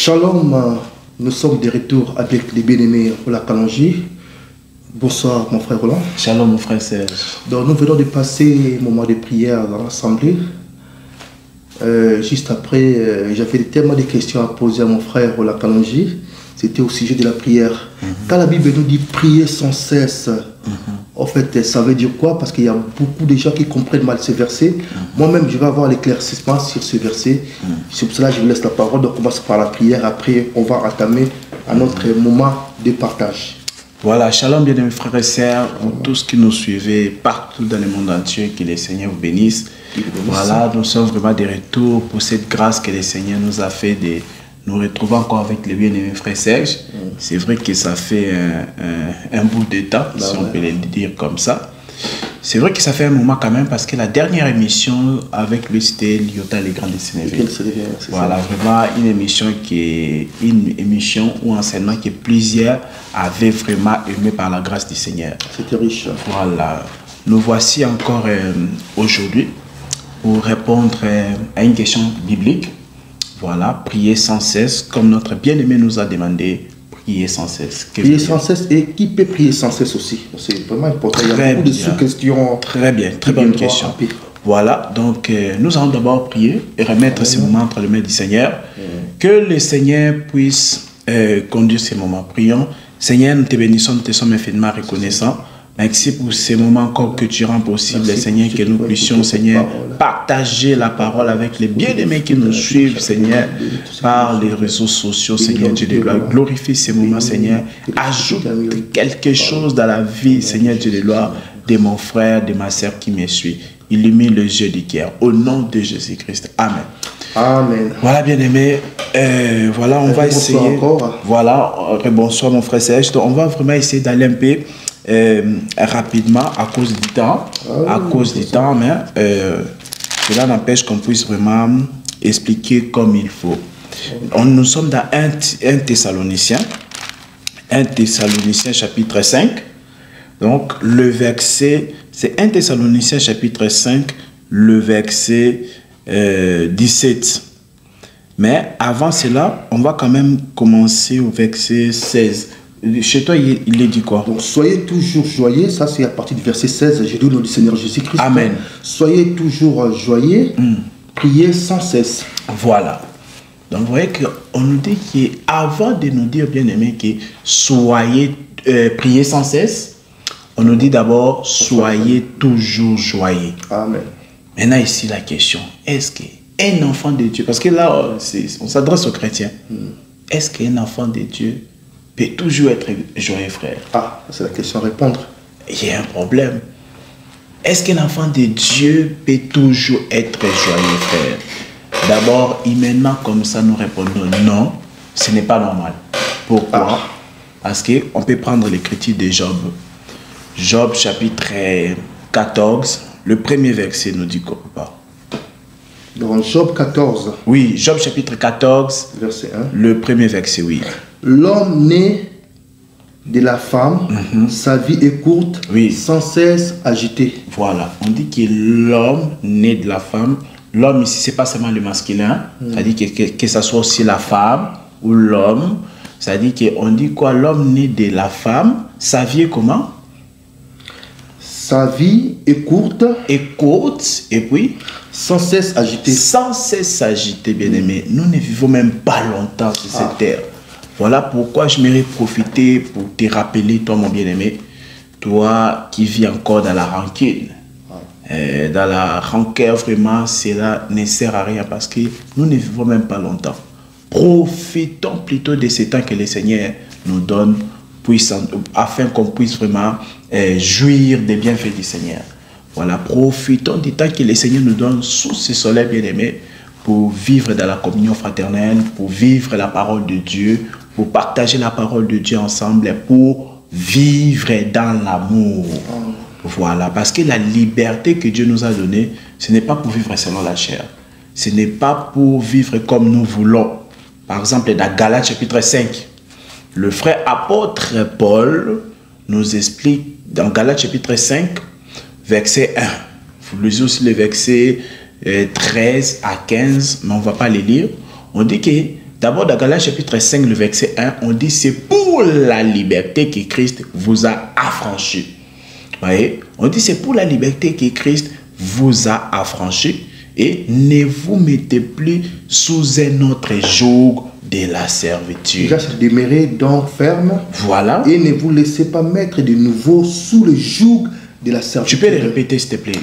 Shalom, nous sommes de retour avec les bien-aimés Roland Kalonji. Bonsoir mon frère Roland. Shalom mon frère Serge. Donc nous venons de passer un moment de prière dans l'assemblée. Juste après, j'avais tellement de questions à poser à mon frère Roland Kalonji. C'était au sujet de la prière. Quand la Bible nous dit prier sans cesse, en fait, ça veut dire quoi? Parce qu'il y a beaucoup de gens qui comprennent mal ce verset. Moi-même, je vais avoir l'éclaircissement sur ce verset. C'est pour cela que je vous laisse la parole. Donc, on commence par la prière. Après, on va entamer un autre moment de partage. Voilà, shalom bien-aimés frères et sœurs, pour tous qui nous suivez partout dans le monde entier, que le Seigneur vous bénisse. Voilà, nous sommes vraiment de retour pour cette grâce que le Seigneur nous a fait de nous retrouver encore avec les bien-aimés frères Serge. C'est vrai que ça fait un bout de temps, si on peut le dire comme ça. C'est vrai que ça fait un moment quand même, parce que la dernière émission avec lui, c'était Lyota les Grands de Sénégal. Voilà, vraiment une émission ou enseignement que plusieurs avaient vraiment aimé par la grâce du Seigneur. C'était riche. Voilà, nous voici encore aujourd'hui pour répondre à une question biblique. Voilà, prier sans cesse, comme notre bien-aimé nous a demandé, prier sans cesse. Prier sans cesse, et qui peut prier sans cesse aussi? C'est vraiment important. Il y a beaucoup de sous-questions. Très bien, très bonne question. Voilà, donc nous allons d'abord prier et remettre ces moments entre les mains du Seigneur. Que le Seigneur puisse conduire ces moments. Prions. Seigneur, nous te bénissons, nous te sommes infiniment reconnaissants. Merci pour ces moments encore que tu rends possible, Seigneur, que nous puissions, Seigneur, partager la parole avec les bien-aimés qui nous suivent, Seigneur, par les réseaux sociaux, Seigneur Dieu de gloire. Glorifie ces moments, Seigneur. Ajoute quelque chose dans la vie, Seigneur Dieu de gloire, de mon frère, de ma sœur qui me suit. Illumine les yeux du cœur. Au nom de Jésus-Christ. Amen. Amen. Voilà, bien-aimés. Voilà, on va essayer. Voilà, bonsoir, mon frère Serge. On va vraiment essayer d'aller un peu rapidement à cause du temps. Mais cela n'empêche qu'on puisse vraiment expliquer comme il faut. Nous sommes dans 1 Thessaloniciens. 1 Thessaloniciens chapitre 5. Donc, le verset, c'est 1 Thessaloniciens chapitre 5, le verset 17. Mais avant cela, on va quand même commencer au verset 16. Chez toi, il est dit quoi? Donc, soyez toujours joyeux. Ça, c'est à partir du verset 16. J'ai dit au nom du Seigneur Jésus-Christ. Amen. Soyez toujours joyeux. Priez sans cesse. Voilà. Donc, vous voyez qu'on nous dit qu'avant de nous dire, bien aimé, que soyez, priez sans cesse, on nous dit d'abord, soyez toujours joyeux. Amen. Maintenant, ici, la question, est-ce qu'un enfant de Dieu, parce que là, on s'adresse aux chrétiens, est-ce qu'un enfant de Dieu peut toujours être joyeux, frère? Ah, c'est la question à répondre. Il y a un problème. Est-ce qu'un enfant de Dieu peut toujours être joyeux, frère? D'abord, immédiatement comme ça, nous répondons non, ce n'est pas normal. Pourquoi? Parce qu'on peut prendre l'écriture de Job. Job chapitre 14, le premier verset nous dit quoi? Dans Job 14. Oui, Job chapitre 14, verset 1. Le premier verset, oui. L'homme né de la femme, sa vie est courte, sans cesse agitée. Voilà, on dit que l'homme né de la femme, l'homme ici, c'est pas seulement le masculin, c'est-à-dire que ça soit aussi la femme ou l'homme, c'est-à-dire qu'on dit quoi? L'homme né de la femme, sa vie est comment? Sa vie est courte. Et puis sans cesse agitée. Sans cesse agitée, bien-aimé. Nous ne vivons même pas longtemps sur cette terre. Voilà pourquoi je m'aimerais profiter pour te rappeler, toi mon bien-aimé, toi qui vis encore dans la rancune. Dans la rancœur, vraiment, cela ne sert à rien parce que nous ne vivons même pas longtemps. Profitons plutôt de ce temps que le Seigneur nous donne afin qu'on puisse vraiment jouir des bienfaits du Seigneur. Voilà, profitons du temps que le Seigneur nous donne sous ce soleil bien-aimé pour vivre dans la communion fraternelle, pour vivre la parole de Dieu, pour partager la parole de Dieu ensemble, pour vivre dans l'amour. Voilà, parce que la liberté que Dieu nous a donnée, ce n'est pas pour vivre selon la chair. Ce n'est pas pour vivre comme nous voulons. Par exemple, dans Galates chapitre 5, le frère apôtre Paul nous explique dans Galates chapitre 5, verset 1. Vous lisez aussi le verset 13 à 15, mais on ne va pas les lire. On dit que D'abord, dans Galates chapitre 5, le verset 1, on dit c'est pour la liberté que Christ vous a affranchi. Voyez, on dit c'est pour la liberté que Christ vous a affranchi et ne vous mettez plus sous un autre joug de la servitude. Déjà, c'est demeurer donc ferme. Voilà. Et ne vous laissez pas mettre de nouveau sous le joug de la servitude. Tu peux les répéter s'il te plaît.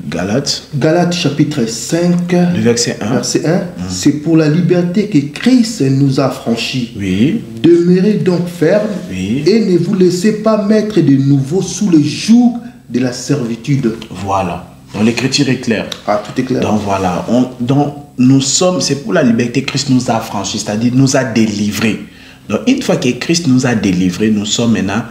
Galates. Galates chapitre 5, le verset 1. Verset 1. C'est pour la liberté que Christ nous a affranchis. Oui. Demeurez donc ferme. Oui. Et ne vous laissez pas mettre de nouveau sous le joug de la servitude. Voilà. Donc l'écriture est claire. Ah, tout est clair. Donc voilà. Donc nous sommes, c'est pour la liberté que Christ nous a affranchis, c'est-à-dire nous a délivrés. Donc une fois que Christ nous a délivrés, nous sommes maintenant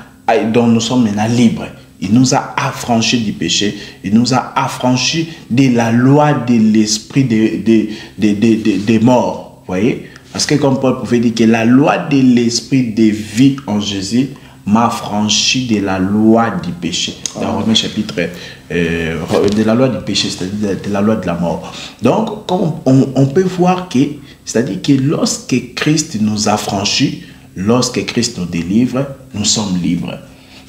libres. Il nous a affranchis du péché. Il nous a affranchis de la loi de l'esprit des morts. Vous voyez? Parce que comme Paul pouvait dire que la loi de l'esprit de vie en Jésus m'a affranchi de la loi du péché. Dans Romains chapitre, de la loi du péché, c'est-à-dire de la loi de la mort. Donc, comme on peut voir que, c'est-à-dire que lorsque Christ nous affranchit, lorsque Christ nous délivre, nous sommes libres.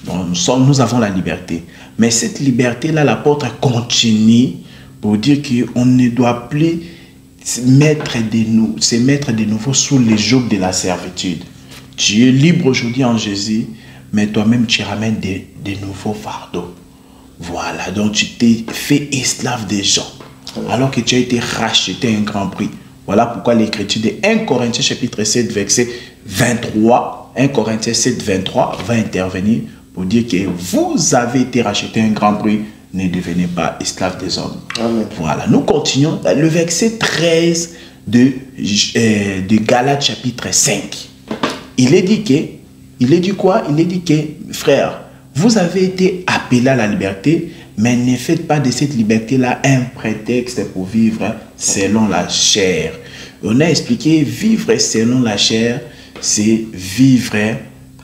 Donc, nous avons la liberté. Mais cette liberté-là, l'apôtre continue pour dire qu'on ne doit plus se mettre de nouveau sous les jougs de la servitude. Tu es libre aujourd'hui en Jésus, mais toi-même tu ramènes des nouveaux fardeaux. Voilà, donc tu t'es fait esclave des gens, alors que tu as été racheté à un grand prix. Voilà pourquoi l'écriture de 1 Corinthiens chapitre 7, verset 23, 1 Corinthiens 7, 23 va intervenir pour dire que vous avez été racheté à un grand prix, ne devenez pas esclave des hommes. Amen. Voilà, nous continuons. Le verset 13 de Galates chapitre 5. Il est dit quoi? Il est dit que, frère, vous avez été appelés à la liberté, mais ne faites pas de cette liberté-là un prétexte pour vivre selon la chair. On a expliqué, vivre selon la chair, c'est vivre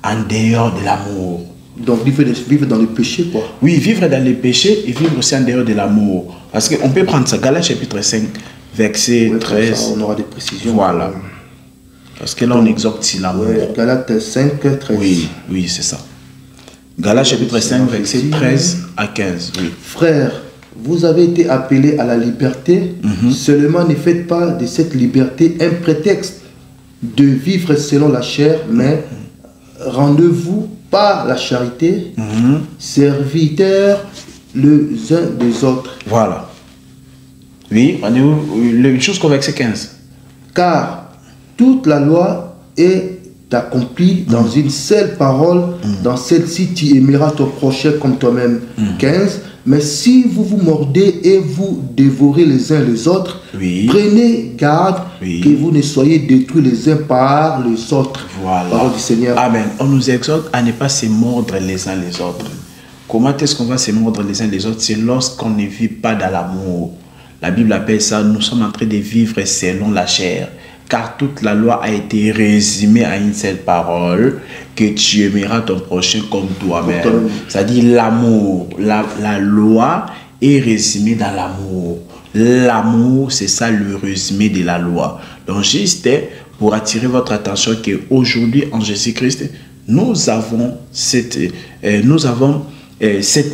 en dehors de l'amour. Donc, vivre dans le péché, quoi. Oui, vivre dans le péché et vivre aussi en dehors de l'amour. Parce qu'on peut prendre ça, Galates chapitre 5, verset 13. Ça, on aura des précisions. Voilà. Parce que là, on exhorte si l'amour. Ouais, Galates 5, 13. Oui, c'est ça. Galates chapitre 5, verset 13 à 15. Oui. Frères, vous avez été appelés à la liberté. Seulement, ne faites pas de cette liberté un prétexte de vivre selon la chair, mais rendez-vous par la charité, serviteurs les uns des autres. Voilà. Oui, on est où? Jusqu'au verset 15. Car toute la loi est accomplie dans une seule parole. Dans celle-ci, tu aimeras ton prochain comme toi-même. 15. Mais si vous vous mordez et vous dévorez les uns les autres, prenez garde que vous ne soyez détruits les uns par les autres. Voilà. Parole du Seigneur. Amen. On nous exhorte à ne pas se mordre les uns les autres. Comment est-ce qu'on va se mordre les uns les autres? C'est lorsqu'on ne vit pas dans l'amour. La Bible appelle ça, nous sommes en train de vivre selon la chair. Car toute la loi a été résumée à une seule parole, que tu aimeras ton prochain comme toi-même. C'est-à-dire l'amour. La loi est résumée dans l'amour. L'amour, c'est ça le résumé de la loi. Donc juste pour attirer votre attention qu'aujourd'hui en Jésus-Christ, nous avons cette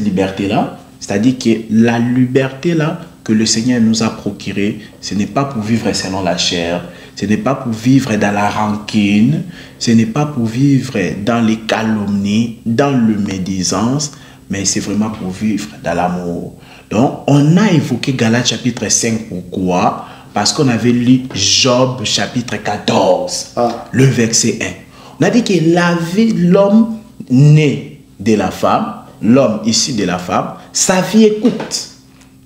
liberté-là. C'est-à-dire que la liberté-là que le Seigneur nous a procurée, ce n'est pas pour vivre selon la chair, ce n'est pas pour vivre dans la rancune, ce n'est pas pour vivre dans les calomnies, dans le médisance, mais c'est vraiment pour vivre dans l'amour. Donc, on a évoqué Galates chapitre 5, pourquoi? Parce qu'on avait lu Job chapitre 14, le verset 1. On a dit que la vie, l'homme né de la femme, l'homme issu de la femme, sa vie est courte.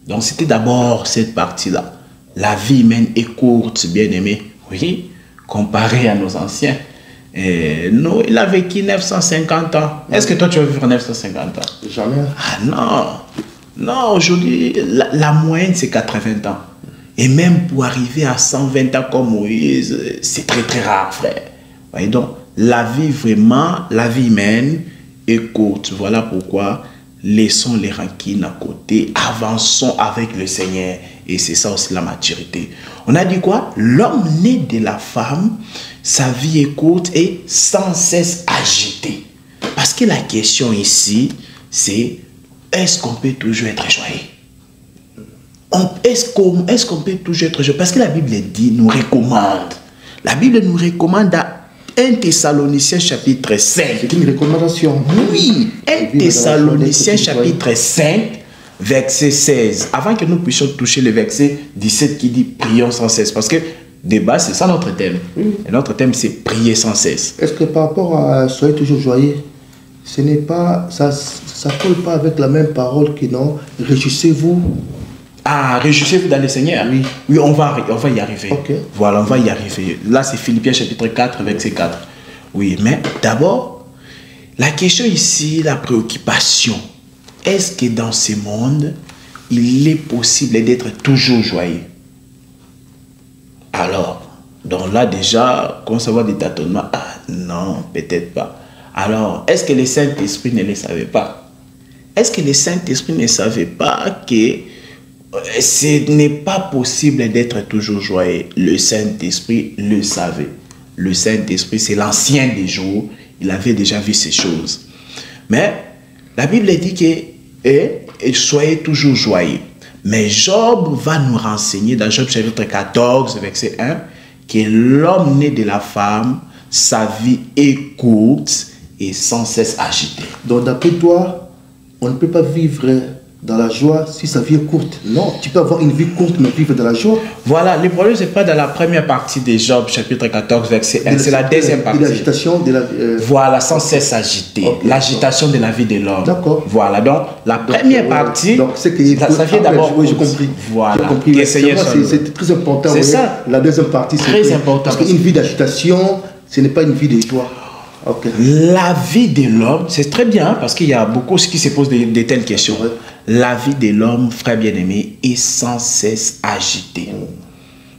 Donc, c'était d'abord cette partie-là. La vie humaine est courte, bien-aimé. Oui, comparé à nos anciens. Nous, il a vécu 950 ans. Est-ce que toi, tu vas vivre 950 ans? Jamais. Ah non. Non, aujourd'hui, la moyenne, c'est 80 ans. Et même pour arriver à 120 ans comme Moïse, c'est très, très rare, frère. Voyez donc, la vie vraiment, la vie humaine est courte. Voilà pourquoi laissons les rancines à côté, avançons avec le Seigneur Et c'est ça aussi la maturité. On a dit quoi? L'homme né de la femme, sa vie est courte et sans cesse agitée. Parce que la question ici, c'est est-ce qu'on peut toujours être joyeux? Est-ce qu'on peut toujours être joyeux? Parce que la Bible dit, nous recommande. La Bible nous recommande à 1 Thessaloniciens chapitre 5. C'est une recommandation. Oui, 1 Thessaloniciens chapitre 5, verset 16. Avant que nous puissions toucher le verset 17 qui dit prions sans cesse. Parce que de base, c'est ça notre thème. Oui. Et notre thème, c'est prier sans cesse. Est-ce que par rapport à soyez toujours joyeux, ce n'est pas, ça colle pas avec la même parole que non, réjouissez-vous. Ah, réjouissez-vous dans le Seigneur. Oui. Oui, on va y arriver. Okay. Voilà, on va y arriver. Là, c'est Philippiens chapitre 4, verset 4. Oui, mais d'abord, la question ici, la préoccupation. Est-ce que dans ce monde, il est possible d'être toujours joyeux? Alors, donc là déjà, commence à avoir des tâtonnements. Ah non, peut-être pas. Alors, est-ce que le Saint-Esprit ne le savait pas? Est-ce que le Saint-Esprit ne savait pas que ce n'est pas possible d'être toujours joyeux? Le Saint-Esprit le savait. Le Saint-Esprit, c'est l'ancien des jours. Il avait déjà vu ces choses. Mais la Bible dit que soyez toujours joyeux. Mais Job va nous renseigner dans Job chapitre 14, verset 1, que l'homme né de la femme, sa vie est courte et sans cesse agitée. Donc d'après toi, on ne peut pas vivre dans la joie si sa vie est courte. Non, tu peux avoir une vie courte mais vivre dans la joie. Voilà, le problème, ce n'est pas dans la première partie de Job, chapitre 14, verset 1. C'est la deuxième partie. L'agitation de la Voilà, sans cesse agité. Okay, l'agitation de la vie de l'homme. D'accord. Voilà, donc la première partie, donc, c'est que ça vient d'abord. Oui, j'ai compris. Voilà. C'est très important. C'est ça. La deuxième partie, c'est très important. Parce qu'une vie d'agitation, ce n'est pas une vie de joie. Okay. La vie de l'homme, c'est très bien parce qu'il y a beaucoup qui se posent de telles questions. Ouais. La vie de l'homme, frère bien-aimé, est sans cesse agitée.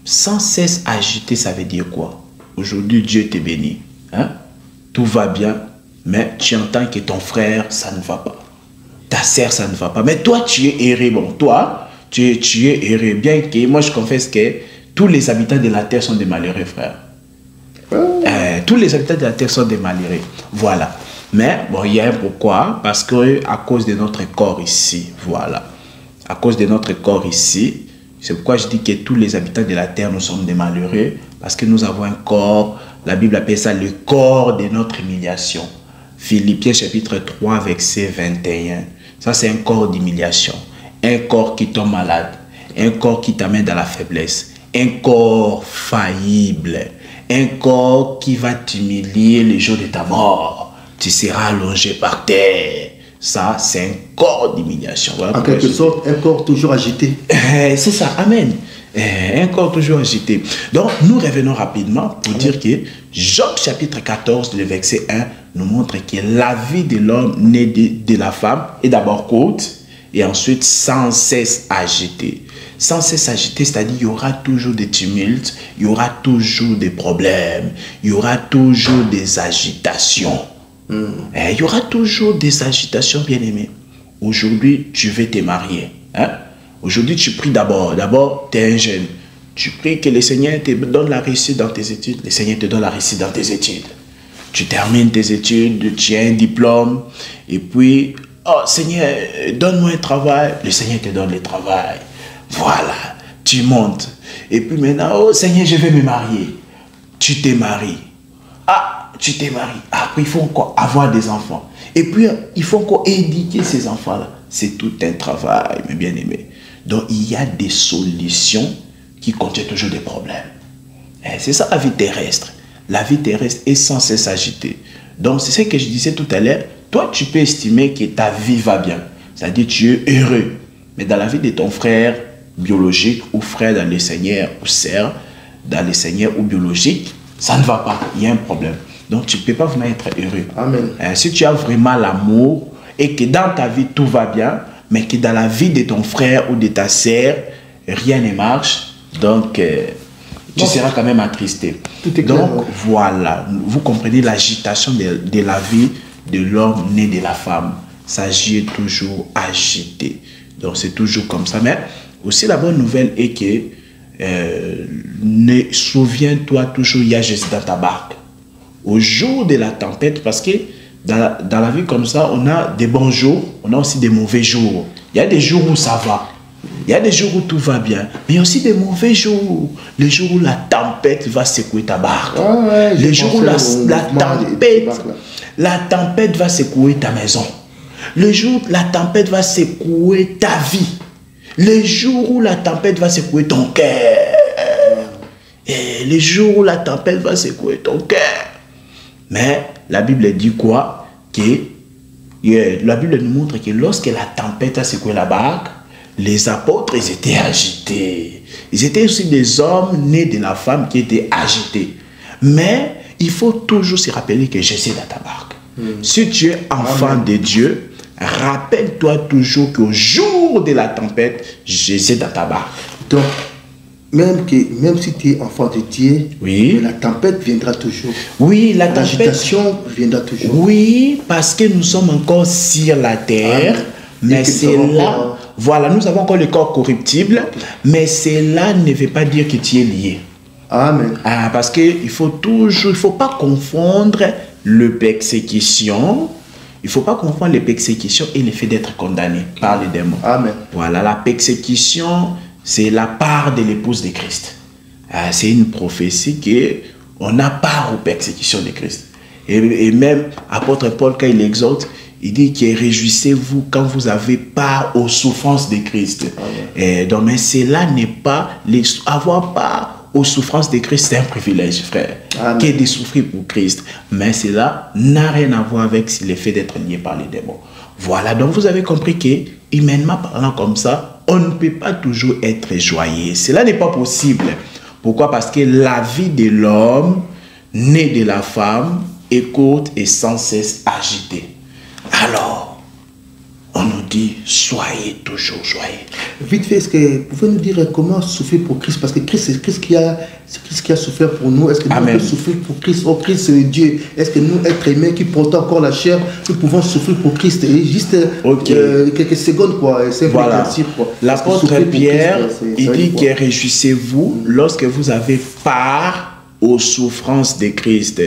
Sans cesse agitée, ça veut dire quoi? Aujourd'hui, Dieu te bénit. Hein? Tout va bien, mais tu entends que ton frère, ça ne va pas. Ta sœur, ça ne va pas. Mais toi, tu es erré. Bon, toi, tu es erré. Bien que moi, je confesse que tous les habitants de la terre sont des malheureux, frère. Tous les habitants de la terre sont des malheureux. Voilà. Mais bon, il y a un pourquoi. Parce que à cause de notre corps ici, voilà. À cause de notre corps ici, c'est pourquoi je dis que tous les habitants de la terre, nous sommes des malheureux. Parce que nous avons un corps, la Bible appelle ça le corps de notre humiliation. Philippiens chapitre 3, verset 21. Ça, c'est un corps d'humiliation. Un corps qui tombe malade. Un corps qui t'amène dans la faiblesse. Un corps faillible. Un corps qui va t'humilier le jour de ta mort. Tu seras allongé par terre. Ça, c'est un corps d'humiliation. Voilà, en quelque sorte, un corps toujours agité. C'est ça, amen. Un corps toujours agité. Donc, nous revenons rapidement pour dire que Job chapitre 14, le verset 1, nous montre que la vie de l'homme né de la femme est d'abord courte et ensuite sans cesse agitée. Sans cesse agité, c'est-à-dire il y aura toujours des tumultes, il y aura toujours des problèmes, il y aura toujours des agitations. Il y aura toujours des agitations, bien-aimés. Aujourd'hui, tu veux te marier. Hein? Aujourd'hui, tu pries d'abord. D'abord, tu es un jeune. Tu pries que le Seigneur te donne la réussite dans tes études. Le Seigneur te donne la réussite dans tes études. Tu termines tes études, tu as un diplôme. Et puis, oh Seigneur, donne-moi un travail. Le Seigneur te donne le travail. Voilà, tu montes. Et puis maintenant, oh Seigneur, je vais me marier. Tu te maries. Ah, tu te maries. Après, il faut encore avoir des enfants. Et puis, il faut encore éduquer ces enfants-là. C'est tout un travail, mes bien-aimés. Donc, il y a des solutions qui contiennent toujours des problèmes. C'est ça la vie terrestre. La vie terrestre est sans cesse agitée. Donc, c'est ce que je disais tout à l'heure. Toi, tu peux estimer que ta vie va bien. C'est-à-dire que tu es heureux. Mais dans la vie de ton frère biologique ou frère dans le Seigneur ou sœur dans le Seigneur ou biologique, ça ne va pas. Il y a un problème. Donc, tu ne peux pas vraiment être heureux. Amen. Si tu as vraiment l'amour et que dans ta vie, tout va bien, mais que dans la vie de ton frère ou de ta sœur, rien ne marche, donc tu seras quand même attristé. Tout est donc, clair. voilà. Vous comprenez l'agitation de la vie de l'homme né de la femme. Ça agit toujours agité. Donc, c'est toujours comme ça. Mais Aussi, la bonne nouvelle est que, souviens-toi toujours, il y a Jésus dans ta barque. Au jour de la tempête, parce que dans la vie comme ça, on a des bons jours, on a aussi des mauvais jours. Il y a des jours où ça va. Il y a des jours où tout va bien, mais il y a aussi des mauvais jours. Les jours où la tempête va secouer ta barque. Les jours où la tempête va secouer ta maison. Le jour où la tempête va secouer ta vie. Les jours où la tempête va secouer ton cœur. Et les jours où la tempête va secouer ton cœur. Mais la Bible dit quoi? La Bible nous montre que lorsque la tempête a secoué la barque, les apôtres, ils étaient agités. Ils étaient aussi des hommes nés de la femme qui étaient agités. Mais il faut toujours se rappeler que Jésus est dans ta barque. Si tu es enfant de Dieu, rappelle-toi toujours qu'au jour de la tempête, Jésus est dans ta barque. Donc, même si tu es enfant de Dieu, oui, la tempête viendra toujours. Oui, l'agitation viendra toujours. Oui, parce que nous sommes encore sur la terre. Mais c'est là, voilà, nous avons encore le corps corruptible, mais cela ne veut pas dire que tu es lié. Amen. Parce qu'il faut pas confondre le persécution. Il ne faut pas confondre les persécutions et le fait d'être condamné par les démons. Amen. Voilà, la persécution, c'est la part de l'épouse de Christ. C'est une prophétie qu'on a part aux persécutions de Christ. Et même, apôtre Paul, quand il exhorte, il dit que réjouissez-vous quand vous avez part aux souffrances de Christ. Et donc, mais cela n'est pas, avoir part aux souffrances de Christ, c'est un privilège, frère. Amen. Que de souffrir pour Christ. Mais cela n'a rien à voir avec le fait d'être lié par les démons. Voilà, donc vous avez compris que, humainement parlant comme ça, on ne peut pas toujours être joyeux. Cela n'est pas possible. Pourquoi? Parce que la vie de l'homme, né de la femme, est courte et sans cesse agitée. Alors, on nous dit, soyez toujours joyeux. Vite fait, est-ce que vous pouvez nous dire comment souffrir pour Christ? Parce que Christ, c'est Christ qui a souffert pour nous. Est-ce que nous pouvons souffrir pour Christ? Oh, Christ, c'est Dieu. Est-ce que nous, êtres humains qui portons encore la chair, nous pouvons souffrir pour Christ? Et juste quelques secondes, quoi. C'est voilà. L'apôtre Pierre, il dit que réjouissez-vous lorsque vous avez part aux souffrances de Christ.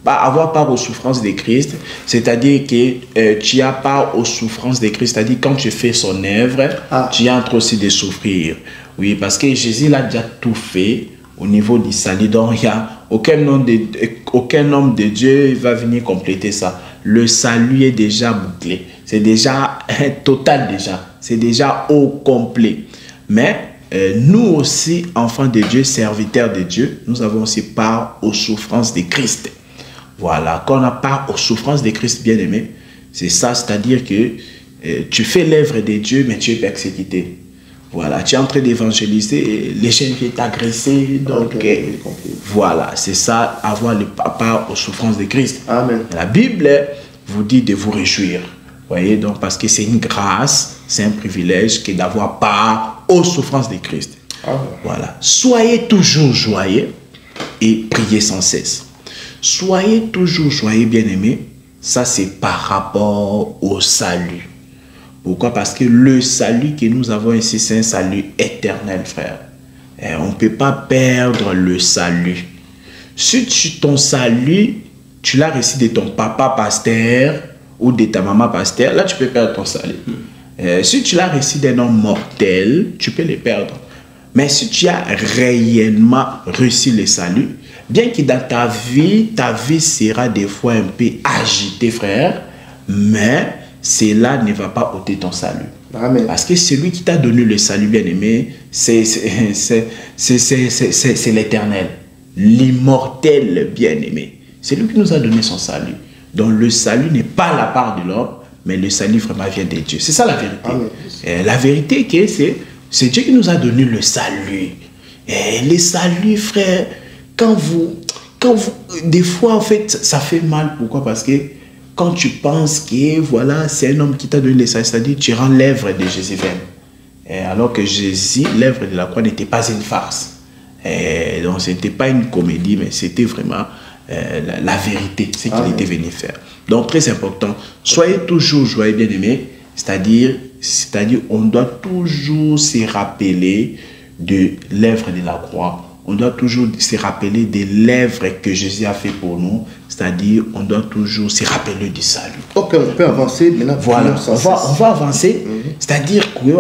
Avoir part aux souffrances de Christ, c'est-à-dire que tu as part aux souffrances de Christ, c'est-à-dire quand tu fais son œuvre, tu as entre aussi de souffrir. Oui, parce que Jésus l'a déjà tout fait au niveau du salut, donc il n'y a aucun homme de Dieu va venir compléter ça. Le salut est déjà bouclé, c'est déjà total déjà, c'est déjà au complet. Mais nous aussi, enfants de Dieu, serviteurs de Dieu, nous avons aussi part aux souffrances de Christ. Voilà, quand on a part aux souffrances de Christ bien-aimé, c'est ça, c'est-à-dire que tu fais l'œuvre de Dieu, mais tu es persécuté. Voilà, tu es en train d'évangéliser, et les gens viennent t'agresser, donc voilà, c'est ça, avoir le part aux souffrances de Christ. Amen. La Bible vous dit de vous réjouir, voyez, donc parce que c'est une grâce, c'est un privilège que d'avoir part aux souffrances de Christ. Voilà, soyez toujours joyeux et priez sans cesse. Soyez toujours joyeux, bien-aimés. Ça, c'est par rapport au salut. Pourquoi? Parce que le salut que nous avons ici, c'est un salut éternel, frère. Et on ne peut pas perdre le salut. Si ton salut, tu l'as reçu de ton papa pasteur ou de ta maman pasteur, là, tu peux perdre ton salut. Si tu l'as reçu d'un homme mortel, tu peux le perdre. Mais si tu as réellement reçu le salut, bien que dans ta vie sera des fois un peu agitée, frère, mais cela ne va pas ôter ton salut. Amen. Parce que celui qui t'a donné le salut, bien-aimé, c'est l'éternel, l'immortel bien-aimé. C'est lui qui nous a donné son salut. Donc le salut n'est pas la part de l'homme, mais le salut vraiment vient de Dieu. C'est ça la vérité. La vérité, c'est Dieu qui nous a donné le salut. Et le salut, frère, quand vous, des fois, en fait, ça fait mal. Pourquoi? Parce que quand tu penses que, voilà, c'est un homme qui t'a donné le salut, c'est-à-dire tu rends l'œuvre de Jésus vaine. Alors que Jésus, l'œuvre de la croix n'était pas une farce. Donc, ce n'était pas une comédie, mais c'était vraiment la vérité, ce qu'il était venu faire. Donc, très important, soyez toujours joyeux, bien-aimés, c'est-à-dire C'est-à-dire, on doit toujours se rappeler de l'œuvre de la croix. On doit toujours se rappeler des lèvres que Jésus a fait pour nous. C'est-à-dire, on doit toujours se rappeler du salut. Ok, on peut avancer maintenant. Voilà, on va avancer. C'est-à-dire que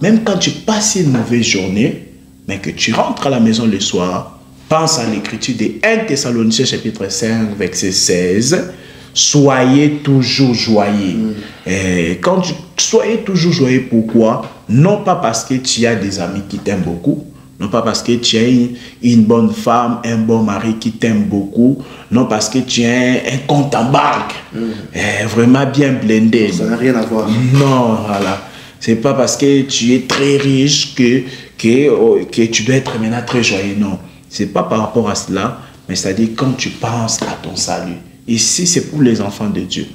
même quand tu passes une mauvaise journée, mais que tu rentres à la maison le soir, pense à l'écriture de 1 Thessaloniciens chapitre 5, verset 16. Soyez toujours joyeux. Soyez toujours joyeux, pourquoi? Non pas parce que tu as des amis qui t'aiment beaucoup, non pas parce que tu as une bonne femme, un bon mari qui t'aime beaucoup, non parce que tu as un compte en banque vraiment bien blindé. Ça n'a rien à voir. Non, voilà. C'est pas parce que tu es très riche que tu dois être maintenant très joyeux. Non, c'est pas par rapport à cela, mais c'est-à-dire quand tu penses à ton salut. Ici, c'est pour les enfants de Dieu.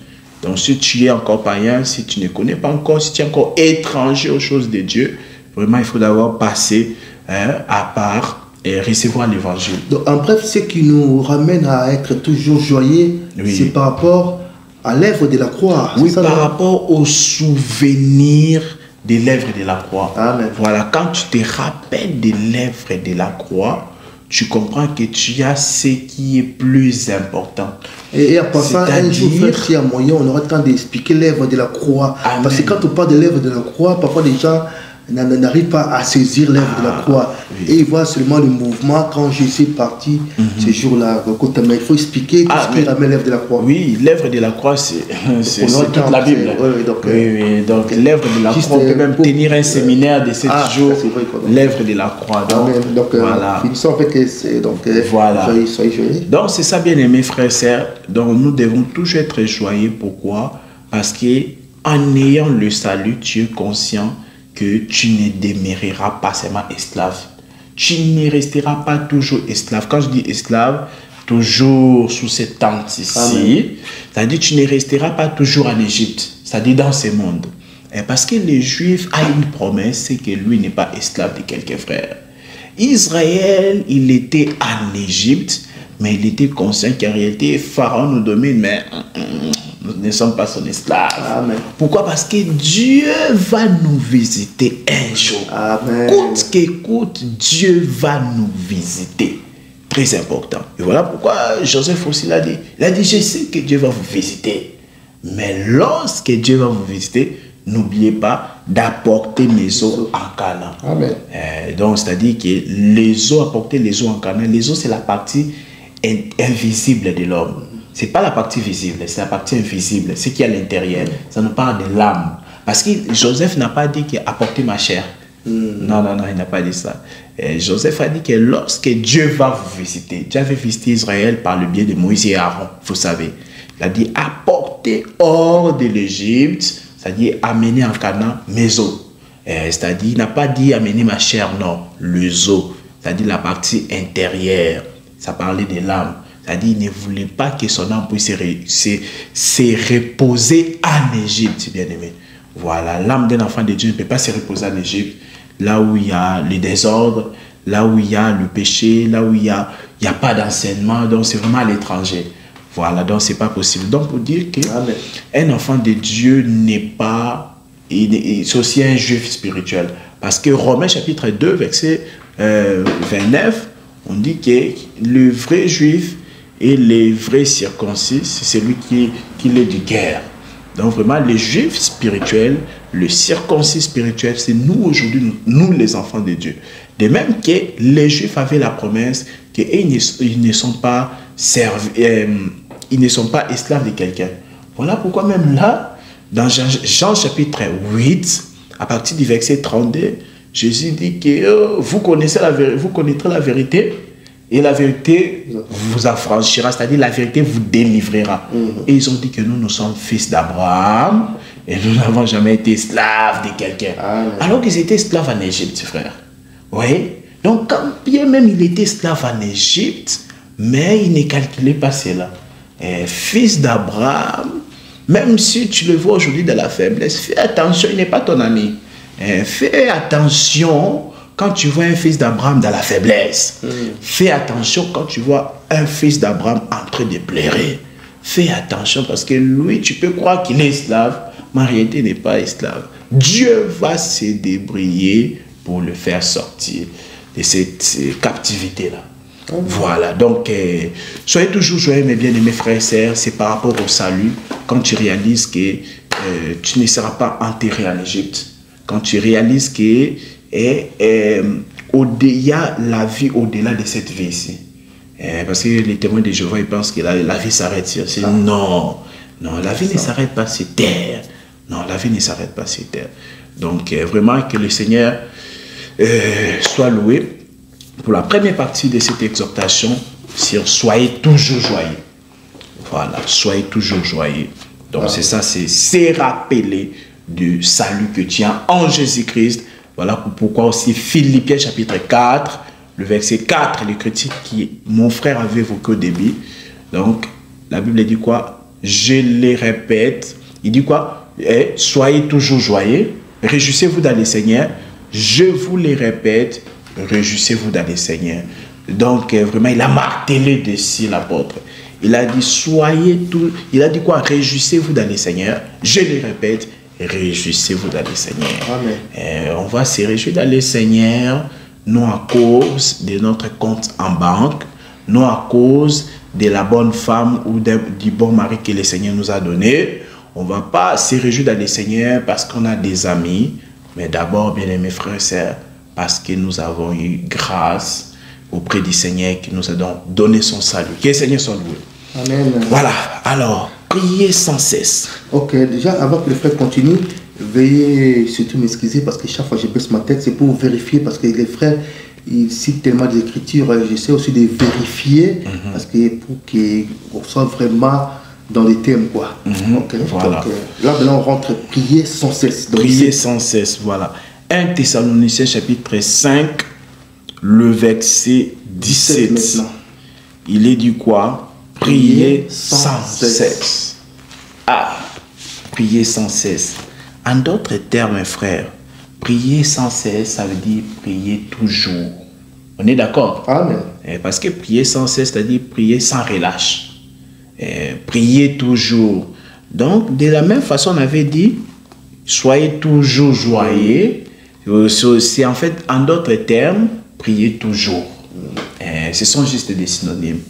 Donc, si tu es encore païen, si tu ne connais pas encore, si tu es encore étranger aux choses de Dieu, vraiment, il faut d'abord passer à part et recevoir l'évangile. Donc, en bref, ce qui nous ramène à être toujours joyeux, c'est par rapport à l'œuvre de la croix. Oui, par rapport au souvenir de l'œuvre de la croix. Amen. Voilà, quand tu te rappelles de l'œuvre de la croix, tu comprends que tu as ce qui est plus important. Et en passant, un jour, s'il y a moyen, on aura le temps d'expliquer l'œuvre de la croix. Amen. Parce que quand on parle de l'œuvre de la croix, parfois les gens n'arrivent pas à saisir l'œuvre de la croix. Oui. Et ils voient seulement le mouvement quand Jésus est parti ce jour-là. Mais il faut expliquer ce qui ramène l'œuvre de la croix. Oui, l'œuvre de la croix, c'est toute la Bible. Donc l'œuvre de la croix, on peut même tenir un séminaire de 7 jours. L'œuvre de la croix. Donc voilà. Finissons avec voilà. Soyez joyeux. Donc c'est ça, bien aimés frères et sœurs. Donc nous devons toujours être joyeux. Pourquoi? Parce qu'en ayant le salut, tu es conscient que tu ne demeureras pas seulement esclave. Tu ne resteras pas toujours esclave. Quand je dis esclave, toujours sous cette tente ici, c'est-à-dire tu ne resteras pas toujours en Égypte, c'est-à-dire dans ce monde. Et parce que les Juifs ont une promesse, c'est que lui n'est pas esclave de quelques frères. Israël, il était en Égypte, mais il était conscient qu'en réalité, Pharaon nous domine, mais nous ne sommes pas son esclave. Amen. Pourquoi? Parce que Dieu va nous visiter un jour. Amen. Coûte qu'écoute, Dieu va nous visiter. Très important. Et voilà pourquoi Joseph aussi l'a dit. Il a dit, je sais que Dieu va vous visiter. Mais lorsque Dieu va vous visiter, n'oubliez pas d'apporter mes os en Canaan. Amen. Donc, c'est-à-dire que les os, apporter les os en Canaan, les os, c'est la partie invisible de l'homme. Ce n'est pas la partie visible, c'est la partie invisible, ce qui est à l'intérieur. Ça nous parle de l'âme. Parce que Joseph n'a pas dit qu'il a apporté ma chair. Non, il n'a pas dit ça. Joseph a dit que lorsque Dieu va vous visiter, Dieu avait visité Israël par le biais de Moïse et Aaron, vous savez. Il a dit apporter hors de l'Égypte, c'est-à-dire amener en Canaan mes os. C'est-à-dire, il n'a pas dit amener ma chair, non, les os. C'est-à-dire la partie intérieure. Ça parlait de l'âme. C'est-à-dire, il ne voulait pas que son âme puisse se reposer en Égypte, bien aimé. Voilà, l'âme d'un enfant de Dieu ne peut pas se reposer en Égypte, là où il y a le désordre, là où il y a le péché, là où il n'y a pas d'enseignement, donc c'est vraiment à l'étranger. Voilà, donc c'est pas possible. Donc, pour dire qu'un enfant de Dieu n'est pas, c'est aussi un juif spirituel. Parce que Romains chapitre 2, verset 29, on dit que le vrai juif et les vrais circoncis, c'est celui qui est de guerre. Donc vraiment, les juifs spirituels, le circoncis spirituel, c'est nous aujourd'hui, nous les enfants de Dieu. De même que les juifs avaient la promesse qu'ils ne sont pas ils ne sont pas esclaves de quelqu'un. Voilà pourquoi même là, dans Jean chapitre 8, à partir du verset 32, Jésus dit que vous connaîtrez la vérité et la vérité vous affranchira, c'est-à-dire la vérité vous délivrera. Et ils ont dit que nous sommes fils d'Abraham et nous n'avons jamais été esclaves de quelqu'un. Alors qu'ils étaient esclaves en Égypte, frère. Oui. Donc, quand bien même il était esclave en Égypte, mais il ne calculait pas cela. Fils d'Abraham, même si tu le vois aujourd'hui dans la faiblesse, fais attention, il n'est pas ton ami. Fais attention quand tu vois un fils d'Abraham dans la faiblesse. Fais attention quand tu vois un fils d'Abraham en train de pleurer. fais attention parce que lui, tu peux croire qu'il est esclave, mais en réalité, il n'est pas esclave. Dieu va se débrouiller pour le faire sortir de cette captivité-là. Voilà, donc soyez toujours joyeux, mes bien-aimés frères et sœurs, c'est par rapport au salut, quand tu réalises que tu ne seras pas enterré en Égypte, quand tu réalises que il y a la vie au-delà de cette vie ici. Parce que les témoins de Jéhovah, ils pensent que la vie s'arrête sur terre. Non, non, la vie ne s'arrête pas sur terre. Non, la vie ne s'arrête pas sur terre. Donc, vraiment, que le Seigneur soit loué. Pour la première partie de cette exhortation, sur soyez toujours joyeux. Voilà, soyez toujours joyeux. Donc, c'est ça, c'est rappeler du salut que tu as en Jésus-Christ. Voilà pourquoi aussi Philippiens chapitre 4, le verset 4, l'écriture qui mon frère avait évoqué au début. Donc, la Bible dit quoi? Je les répète. Il dit quoi? Soyez toujours joyeux, réjouissez-vous dans le Seigneur. Je vous les répète, réjouissez-vous dans le Seigneur. Donc, vraiment, il a martelé dessus l'apôtre. Il a dit, soyez tous... Il a dit quoi? Réjouissez-vous dans le Seigneur. Je les répète, réjouissez-vous dans le Seigneur. Amen. On va se réjouir dans le Seigneur, non à cause de notre compte en banque, non à cause de la bonne femme ou du bon mari que le Seigneur nous a donné. On ne va pas se réjouir dans le Seigneur parce qu'on a des amis, mais d'abord, bien aimés frères et sœurs, parce que nous avons eu grâce auprès du Seigneur qui nous a donné son salut. Que le Seigneur soit loué. Amen. Voilà, alors, priez sans cesse. Ok, déjà, avant que le frère continue, veuillez surtout m'excuser parce que chaque fois que je baisse ma tête, c'est pour vérifier parce que les frères, ils citent tellement d'écritures, j'essaie aussi de vérifier parce que pour qu'on soit vraiment dans les thèmes, quoi. Okay. Voilà. Donc, là, maintenant, on rentre, prier sans cesse. Prier sans cesse, voilà. 1 Thessaloniciens chapitre 5, le verset 17. Il est dit quoi? Prier sans cesse. Ah, prier sans cesse. En d'autres termes, frère, prier sans cesse, ça veut dire prier toujours. On est d'accord? Amen. Parce que prier sans cesse, c'est-à-dire prier sans relâche. Prier toujours. Donc, de la même façon, on avait dit, soyez toujours joyeux. C'est en fait, en d'autres termes, priez toujours. Ce sont juste des synonymes.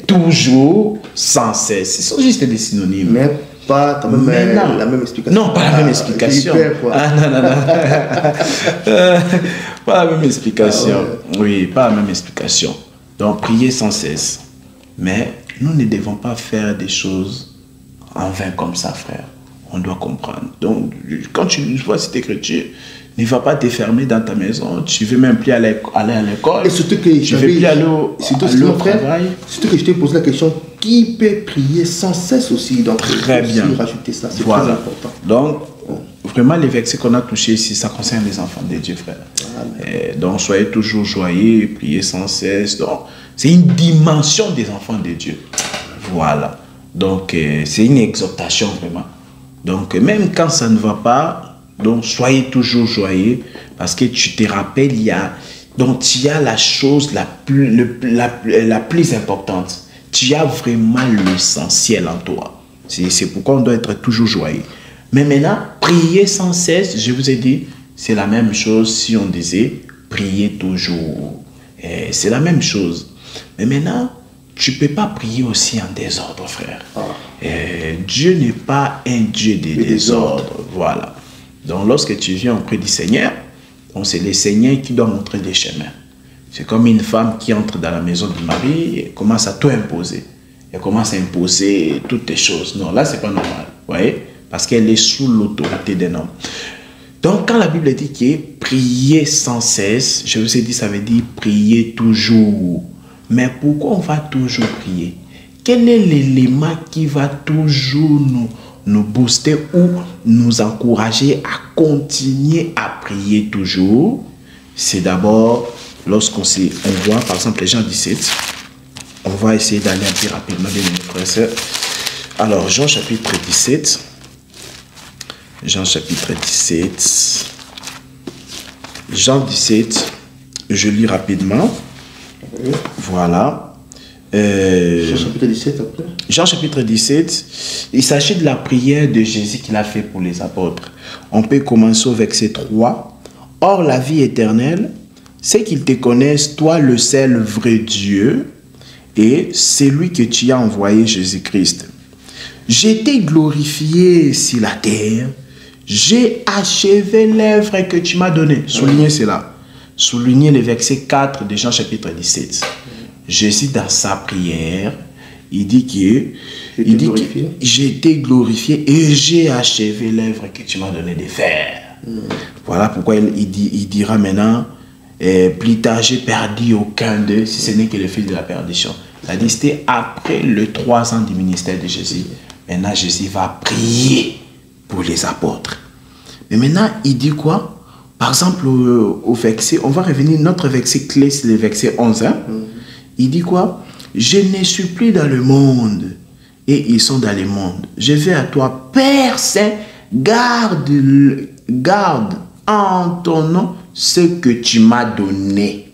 Toujours, sans cesse. Ce sont juste des synonymes. Mais pas quand même la même explication. Non, pas la même explication. Pas la même explication. Oui, pas la même explication. Donc, priez sans cesse. Mais nous ne devons pas faire des choses en vain comme ça, frère. On doit comprendre. Donc, quand tu vois cette écriture, ne va pas te fermer dans ta maison. Tu ne veux même plus aller à l'école. Et surtout que tu ne veux plus aller au travail. Surtout que je t'ai posé la question, qui peut prier sans cesse aussi? Donc, très bien. Rajouter ça, c'est voilà. très important. Donc, vraiment, les versets qu'on a touchés ici, ça concerne les enfants de Dieu, frère. Donc, soyez toujours joyeux, priez sans cesse. Donc, c'est une dimension des enfants de Dieu. Voilà. Donc, c'est une exhortation, vraiment. Donc, même quand ça ne va pas, donc, soyez toujours joyeux, parce que tu te rappelles, il y a la chose la plus importante. Tu as vraiment l'essentiel en toi. C'est pourquoi on doit être toujours joyeux. Mais maintenant, prier sans cesse, je vous ai dit, c'est la même chose si on disait prier toujours. C'est la même chose. Mais maintenant, tu ne peux pas prier aussi en désordre, frère. Dieu n'est pas un Dieu de désordre. Voilà. Donc, lorsque tu viens auprès du Seigneur, c'est le Seigneur qui doit montrer des chemins. C'est comme une femme qui entre dans la maison du mari et commence à tout imposer. Elle commence à imposer toutes les choses. Non, là, ce n'est pas normal. Vous voyez? Parce qu'elle est sous l'autorité d'un homme. Donc, quand la Bible dit qu'il est prier sans cesse, je vous ai dit, ça veut dire prier toujours. Mais pourquoi on va toujours prier? Quel est l'élément qui va toujours nous booster ou nous encourager à continuer à prier toujours? C'est d'abord, lorsqu'on voit, par exemple, Jean 17, on va essayer d'aller un peu rapidement, bien mes frères et sœurs. Alors, Jean chapitre 17, Jean chapitre 17, Jean 17, je lis rapidement. Voilà. Jean chapitre 17 après. Jean chapitre 17, il s'agit de la prière de Jésus qu'il a fait pour les apôtres. On peut commencer au verset 3. Or, la vie éternelle, c'est qu'ils te connaissent, toi le seul vrai Dieu, et celui que tu as envoyé, Jésus-Christ. J'ai été glorifié sur la terre, j'ai achevé l'œuvre que tu m'as donnée. Soulignez cela. Soulignez le verset 4 de Jean chapitre 17. Jésus, dans sa prière, il dit que j'ai été glorifié et j'ai achevé l'œuvre que tu m'as donné de faire. Voilà pourquoi il dira maintenant, plus tard j'ai perdu aucun d'eux, si ce n'est que le fils de la perdition. C'est-à-dire c'était après les 3 ans du ministère de Jésus. Maintenant Jésus va prier pour les apôtres. Mais maintenant il dit quoi? Par exemple au verset, on va revenir, notre verset clé c'est le verset 11. Il dit quoi? Je ne suis plus dans le monde et ils sont dans le monde. Je vais à toi, Père Saint, garde en ton nom ce que tu m'as donné,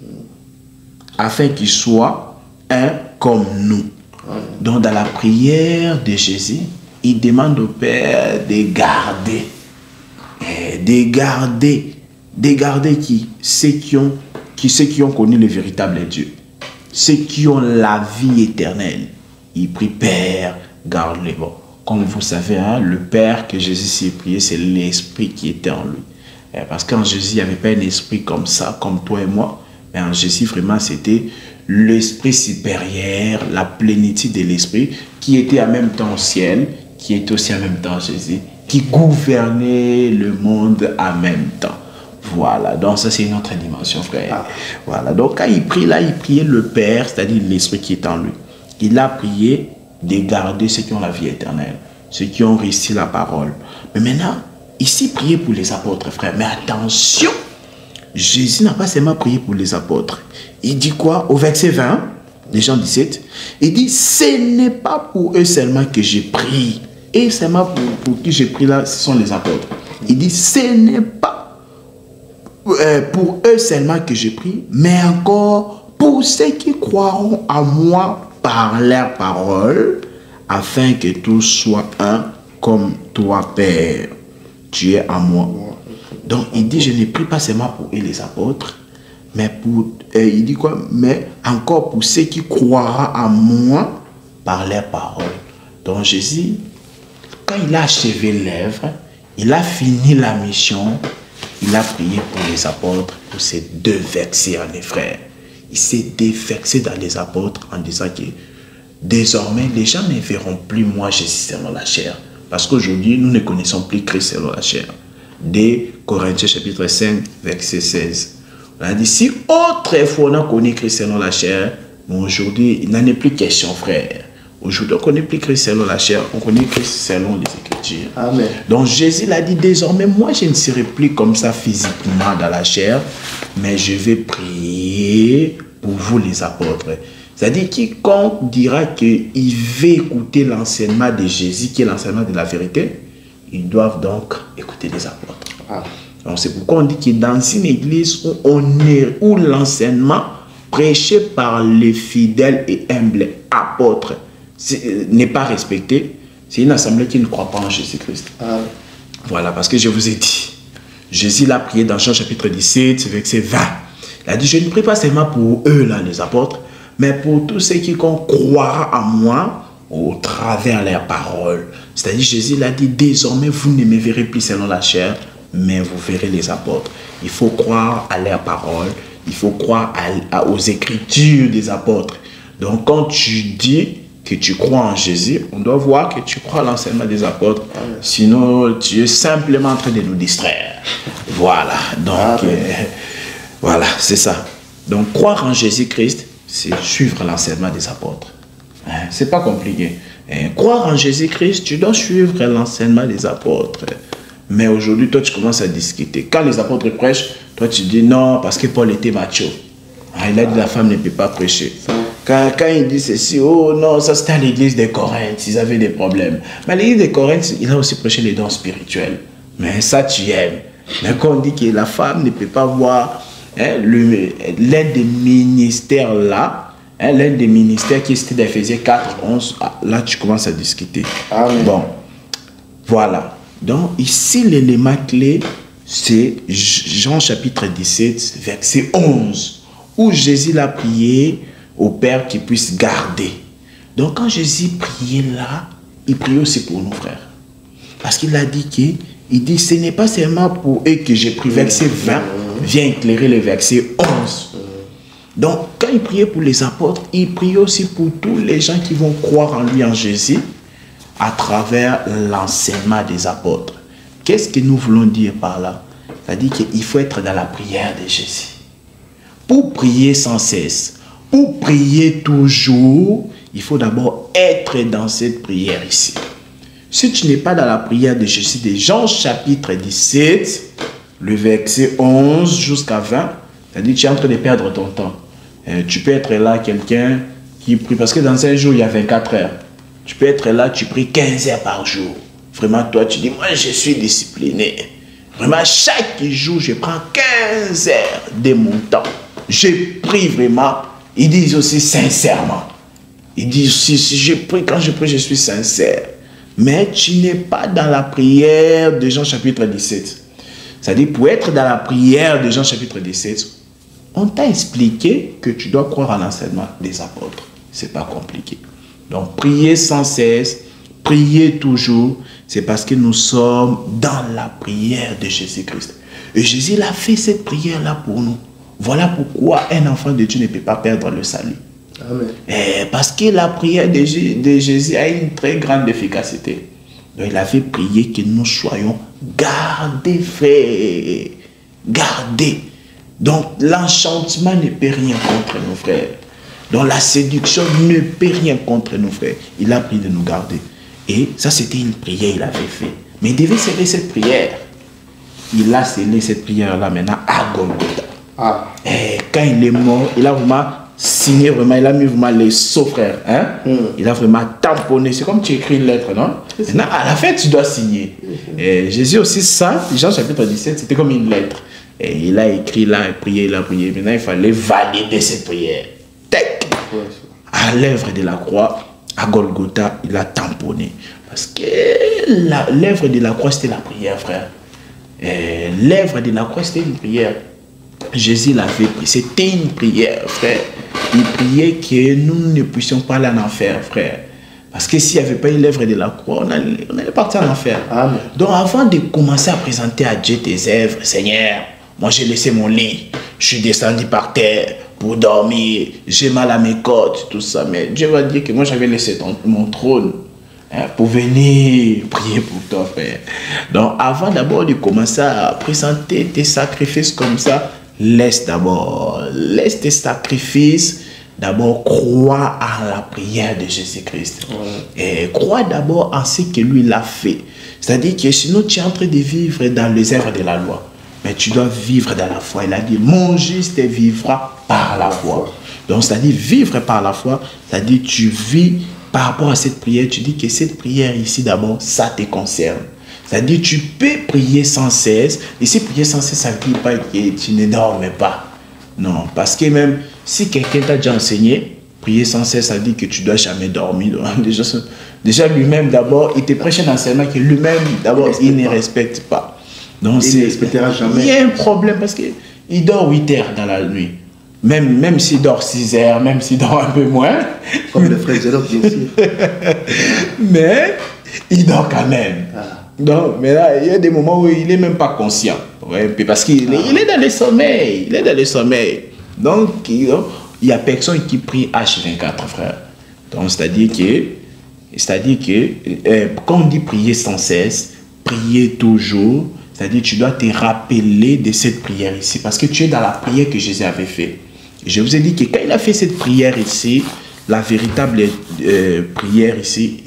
afin qu'ils soient un comme nous. Donc dans la prière de Jésus, il demande au Père de garder. De garder qui? Ceux qui ont connu le véritable Dieu. Ceux qui ont la vie éternelle. Il prie, Père, garde-les. Bon, comme vous savez, hein, le Père que Jésus s'est prié, c'est l'Esprit qui était en lui. Parce qu'en Jésus, il n'y avait pas un esprit comme ça, comme toi et moi. Mais en Jésus, vraiment, c'était l'Esprit supérieur, la plénitude de l'Esprit, qui était en même temps au ciel, qui était aussi en même temps Jésus, qui gouvernait le monde en même temps. Voilà, donc ça c'est une autre dimension, frère. Voilà, donc quand il prie là, il priait le Père, c'est-à-dire l'Esprit qui est en lui. Il a prié de garder ceux qui ont la vie éternelle, ceux qui ont réussi la parole. Mais maintenant, ici, prier pour les apôtres, frère. Mais attention, Jésus n'a pas seulement prié pour les apôtres. Il dit quoi? Au verset 20 de Jean 17, il dit, ce n'est pas pour eux seulement que j'ai prié. Et seulement pour qui j'ai prié là, ce sont les apôtres. Il dit, ce n'est pas pour eux seulement que je prie, mais encore pour ceux qui croiront à moi par leur parole, afin que tous soient un comme toi, Père. Tu es à moi. Donc il dit, je ne prie pas seulement pour eux les apôtres, mais pour, il dit quoi? Mais encore pour ceux qui croiront à moi par leur parole. Donc Jésus, quand il a achevé l'œuvre, il a fini la mission. Il a prié pour les apôtres, pour ces 2 versets, les frères. Il s'est dévexé dans les apôtres en disant que désormais, les gens ne verront plus moi, Jésus, selon la chair. Parce qu'aujourd'hui, nous ne connaissons plus Christ selon la chair. Dès Corinthiens chapitre 5, verset 16. On a dit, si autrefois on a connu Christ selon la chair, mais aujourd'hui, il n'en est plus question, frère. Aujourd'hui, on ne connaît plus Christ selon la chair, on connaît Christ selon les Écritures. Amen. Donc Jésus l'a dit, désormais, moi je ne serai plus comme ça physiquement dans la chair, mais je vais prier pour vous les apôtres. C'est-à-dire, quiconque dira qu'il veut écouter l'enseignement de Jésus, qui est l'enseignement de la vérité, ils doivent donc écouter les apôtres. Donc c'est pourquoi on dit que dans une église où l'enseignement prêché par les fidèles et humbles apôtres n'est pas respecté, c'est une assemblée qui ne croit pas en Jésus-Christ. Voilà, parce que je vous ai dit, Jésus l'a prié dans Jean chapitre 17, verset 20. Il a dit, je ne prie pas seulement pour eux, là, les apôtres, mais pour tous ceux qui croiront à moi au travers leurs paroles. C'est-à-dire, Jésus l'a dit, désormais, vous ne me verrez plus selon la chair, mais vous verrez les apôtres. Il faut croire à leurs paroles, il faut croire aux Écritures des apôtres. Donc, quand tu dis que tu crois en Jésus, on doit voir que tu crois à l'enseignement des apôtres. Sinon, tu es simplement en train de nous distraire. Voilà. Donc, voilà, c'est ça. Donc, croire en Jésus-Christ, c'est suivre l'enseignement des apôtres. C'est pas compliqué. Croire en Jésus-Christ, tu dois suivre l'enseignement des apôtres. Mais aujourd'hui, toi, tu commences à discuter. Quand les apôtres prêchent, toi, tu dis non, parce que Paul était macho. Il a dit la femme ne peut pas prêcher. Quand il dit ceci, oh non, ça c'était à l'église de Corinthe, ils avaient des problèmes. Mais à l'église de Corinthe, il a aussi prêché les dons spirituels. Mais ça, tu aimes. Mais quand on dit que la femme ne peut pas voir l'un des ministères là, hein, l'un des ministères qui est cité dans Ephésiens 4, 11. Là, tu commences à discuter. Amen. Bon, voilà. Donc, ici, l'élément clé, c'est Jean chapitre 17, verset 11, où Jésus l'a prié au Père qu'il puisse garder. Donc, quand Jésus priait là, il priait aussi pour nous, frères. Parce qu'il a dit il dit, ce n'est pas seulement pour eux que j'ai pris. Verset 20 vient éclairer le verset 11. Donc, quand il priait pour les apôtres, il priait aussi pour tous les gens qui vont croire en lui, en Jésus, à travers l'enseignement des apôtres. Qu'est-ce que nous voulons dire par là? C'est-à-dire qu'il faut être dans la prière de Jésus. Pour prier sans cesse, pour prier toujours, il faut d'abord être dans cette prière ici. Si tu n'es pas dans la prière de Jésus, de Jean chapitre 17, le verset 11 jusqu'à 20, c'est-à-dire que tu es en train de perdre ton temps. Tu peux être là, quelqu'un qui prie, parce que dans un jour, il y a 24 heures. Tu peux être là, tu pries 15 heures par jour. Vraiment, toi, tu dis, moi, je suis discipliné. Vraiment, chaque jour, je prends 15 heures de mon temps. Je prie vraiment. Ils disent aussi sincèrement. Ils disent aussi, si je prie, quand je prie, je suis sincère. Mais tu n'es pas dans la prière de Jean chapitre 17. C'est-à-dire, pour être dans la prière de Jean chapitre 17, on t'a expliqué que tu dois croire à l'enseignement des apôtres. Ce n'est pas compliqué. Donc, prier sans cesse, prier toujours, c'est parce que nous sommes dans la prière de Jésus-Christ. Et Jésus il a fait cette prière-là pour nous. Voilà pourquoi un enfant de Dieu ne peut pas perdre le salut. Amen. Parce que la prière de Jésus a une très grande efficacité. Donc, il a fait prier que nous soyons gardés, frères. Gardés. Donc, l'enchantement ne peut rien contre nos frères. Donc, la séduction ne peut rien contre nos frères. Il a prié de nous garder. Et ça, c'était une prière qu'il avait fait. Mais il devait sceller cette prière. Il a scellé cette prière-là maintenant à Golgotha. Ah. Et quand il est mort, il a vraiment signé, vraiment, il a mis vraiment les sceaux, frère. Hein? Il a vraiment tamponné. C'est comme tu écris une lettre, non? Maintenant, à la fin, tu dois signer. Et Jésus aussi, ça, Jean chapitre 17, c'était comme une lettre. Et il a écrit là, il a prié. Maintenant, il fallait valider cette prière. Tac! À l'œuvre de la croix, à Golgotha, il a tamponné. Parce que l'œuvre de la croix, c'était la prière, frère. L'œuvre de la croix, c'était une prière. Jésus l'avait pris. C'était une prière, frère. Il priait que nous ne puissions pas aller en enfer, frère. Parce que s'il n'y avait pas eu l'œuvre de la croix, on allait partir en enfer. Amen. Donc, avant de commencer à présenter à Dieu tes œuvres, Seigneur, moi j'ai laissé mon lit, je suis descendu par terre pour dormir, j'ai mal à mes côtes, tout ça. Mais Dieu va dire que moi j'avais laissé mon trône pour venir prier pour toi, frère. Donc, avant d'abord de commencer à présenter tes sacrifices comme ça, laisse tes sacrifices, d'abord crois à la prière de Jésus-Christ. Et crois d'abord en ce que lui l'a fait. C'est-à-dire que sinon tu es en train de vivre dans les œuvres de la loi. Mais tu dois vivre dans la foi. Il a dit, mon juste vivra par la foi. Donc, c'est-à-dire vivre par la foi, c'est-à-dire tu vis par rapport à cette prière. Tu dis que cette prière ici, d'abord, ça te concerne. C'est-à-dire tu peux prier sans cesse. Et si prier sans cesse, ça ne veut pas que tu ne dormes pas. Non, parce que même si quelqu'un t'a déjà enseigné, prier sans cesse, ça dit que tu ne dois jamais dormir. Déjà lui-même, d'abord, il te prêche un enseignement que lui-même, d'abord, il ne respecte pas. Donc, il ne respectera jamais. Il y a un problème parce qu'il dort 8 heures dans la nuit. Même s'il dort 6 heures, même s'il dort un peu moins. Comme le frère Zéloc, bien sûr. Mais il dort quand même. Donc, mais là, il y a des moments où il n'est même pas conscient. Ouais, parce qu'il est dans le sommeil. Il est dans le sommeil. Donc, il n'y a personne qui prie H24, frère. Donc, c'est-à-dire que quand on dit prier sans cesse, prier toujours, c'est-à-dire que tu dois te rappeler de cette prière ici. Parce que tu es dans la prière que Jésus avait fait. Je vous ai dit que quand il a fait cette prière ici, la véritable prière ici,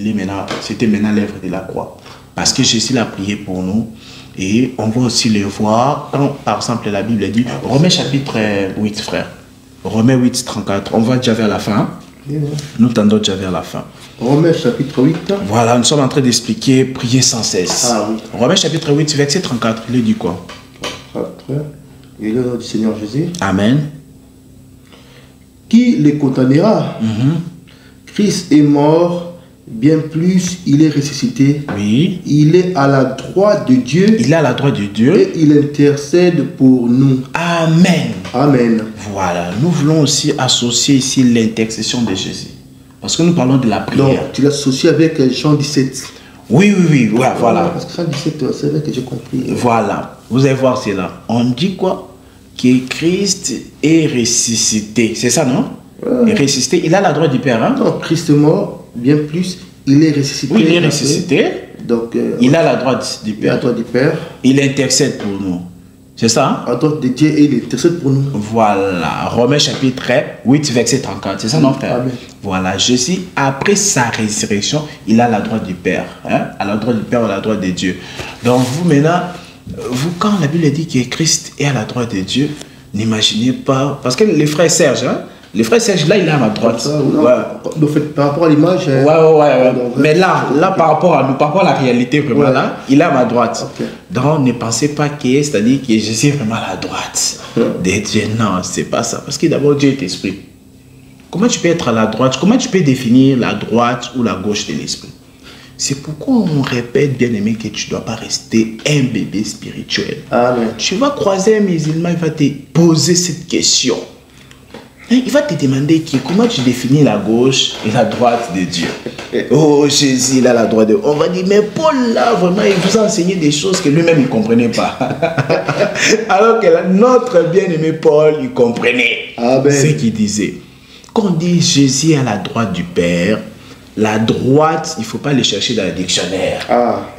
c'était maintenant l'œuvre de la croix. Parce que Jésus l'a prié pour nous. Et on va aussi le voir quand, par exemple, la Bible dit, Romains chapitre 8, frère. Romains 8, 34. On va déjà vers la fin. Nous tendons déjà vers la fin. Romains chapitre 8. Voilà, nous sommes en train d'expliquer prier sans cesse. Ah, oui. Romains chapitre 8, verset 34. Il dit quoi? Et le nom du Seigneur Jésus. Amen. qui les condamnera? Christ est mort, bien plus, il est ressuscité. Oui. Il est à la droite de Dieu. Il est à la droite de Dieu. Et il intercède pour nous. Amen. Amen. Voilà. Nous voulons aussi associer ici l'intercession de Jésus. Parce que nous parlons de la prière. Donc, tu l'associes avec Jean 17. Oui, oui, oui. Ouais, voilà. Parce que Jean 17, c'est vrai que j'ai compris. Voilà. Vous allez voir cela. On dit quoi? Que Christ est ressuscité. C'est ça, non? Il est ressuscité. Il a la droite du Père. Hein? Non, Christ est mort, bien plus, il est ressuscité. Oui, il est ressuscité. Donc, il a la droite du Père. La droite du Père. Il intercède pour nous. C'est ça? Hein? À droite de Dieu et il intercède pour nous. Voilà. Romains chapitre 8, verset 34. C'est ça, non, frère? Amen. Voilà. Jésus, après sa résurrection, il a la droite du Père. Hein? À la droite du Père, à la droite de Dieu. Donc, vous, maintenant, vous, quand la Bible dit que Christ est à la droite de Dieu, n'imaginez pas. Parce que les frères Serge, hein? Les frères Serge, là, il est à ma droite. Ça, ouais. Par rapport à l'image. Ouais. Mais là, par rapport à nous, par rapport à la réalité, vraiment, là, il est à ma droite. Okay. Donc, ne pensez pas c'est-à-dire que je suis vraiment à la droite de Dieu. Non, c'est pas ça. Parce que d'abord, Dieu est esprit. Comment tu peux être à la droite? Comment tu peux définir la droite ou la gauche de l'esprit? C'est pourquoi on répète, bien aimé, que tu ne dois pas rester un bébé spirituel. Amen. Tu vas croiser un musulman, il va te poser cette question. Il va te demander comment tu définis la gauche et la droite de Dieu. Oh, Jésus, il a la droite de Dieu. On va dire, mais Paul, là, vraiment, il vous a enseigné des choses que lui-même, il ne comprenait pas. Alors que là, notre bien-aimé Paul, il comprenait ce qu'il disait. Quand on dit Jésus à la droite du Père, la droite, il ne faut pas les chercher dans le dictionnaire.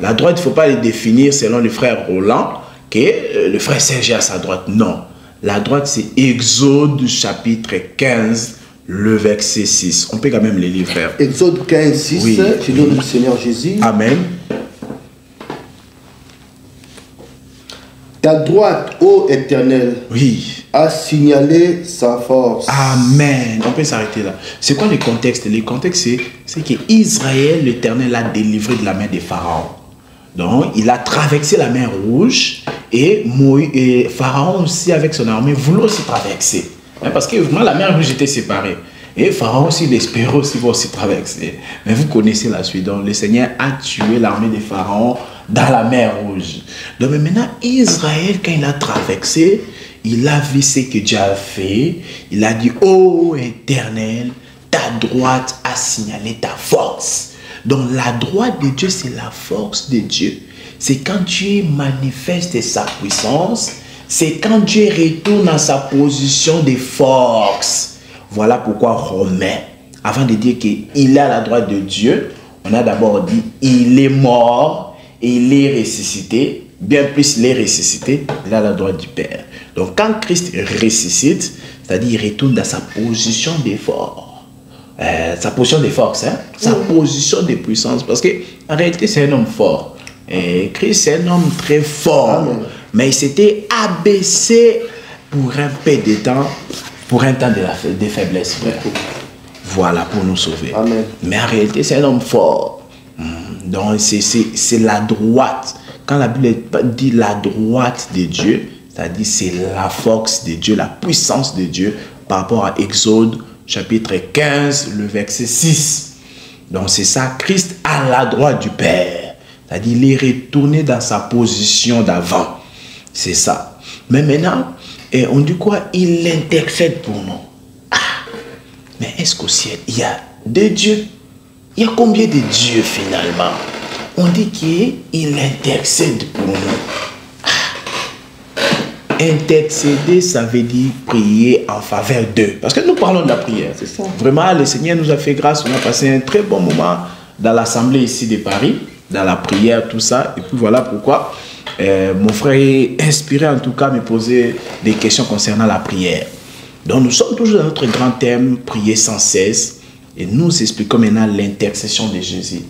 La droite, il ne faut pas les définir selon le frère Roland, que le frère Serge est à sa droite. Non. La droite, c'est Exode chapitre 15, le verset 6. On peut quand même les lire, frère. Exode 15, 6. Oui. Je donne le Seigneur Jésus. Amen. Ta droite, ô Éternel, oui, a signalé sa force. Amen. On peut s'arrêter là. C'est quoi le contexte? Le contexte, c'est que Israël, l'Éternel, l'a délivré de la main des pharaons. Donc, il a traversé la mer Rouge et Pharaon aussi, avec son armée, voulait aussi traverser. Parce que vraiment, la mer Rouge était séparée. Et Pharaon aussi, il espérait aussi va aussi traverser. Mais vous connaissez la suite. Donc, le Seigneur a tué l'armée des Pharaons dans la mer Rouge. Donc, maintenant, Israël, quand il a traversé, il a vu ce que Dieu a fait. Il a dit, ô Éternel, ta droite a signalé ta force. Donc la droite de Dieu, c'est la force de Dieu. C'est quand Dieu manifeste sa puissance. C'est quand Dieu retourne à sa position de force. Voilà pourquoi Romain, avant de dire qu'il est à la droite de Dieu, on a d'abord dit il est mort et il est ressuscité. Bien plus, il est ressuscité, il est à la droite du Père. Donc quand Christ ressuscite, c'est-à-dire il retourne dans sa position de force. Sa position de force, hein? Sa position de puissance. Parce qu'en réalité, c'est un homme fort. Et Christ, c'est un homme très fort. Amen. Mais il s'était abaissé pour un peu de temps, pour un temps de faiblesse. Voilà, pour nous sauver. Amen. Mais en réalité, c'est un homme fort. Donc, c'est la droite. Quand la Bible dit la droite de Dieu, c'est-à-dire c'est la force de Dieu, la puissance de Dieu par rapport à Exode chapitre 15, le verset 6. Donc c'est ça, Christ à la droite du Père. C'est-à-dire il est retourné dans sa position d'avant. C'est ça. Mais maintenant, on dit quoi? Il intercède pour nous. Mais est-ce qu'au ciel, il y a deux dieux? Il y a combien de dieux finalement? On dit qu'il intercède pour nous. Intercéder, ça veut dire prier en faveur d'eux. Parce que nous parlons de la prière. C'est ça. Vraiment, le Seigneur nous a fait grâce. On a passé un très bon moment dans l'assemblée ici de Paris, dans la prière, tout ça. Et puis voilà pourquoi mon frère est inspiré en tout cas à me poser des questions concernant la prière. Donc nous sommes toujours dans notre grand thème, prier sans cesse. Et nous expliquons maintenant l'intercession de Jésus.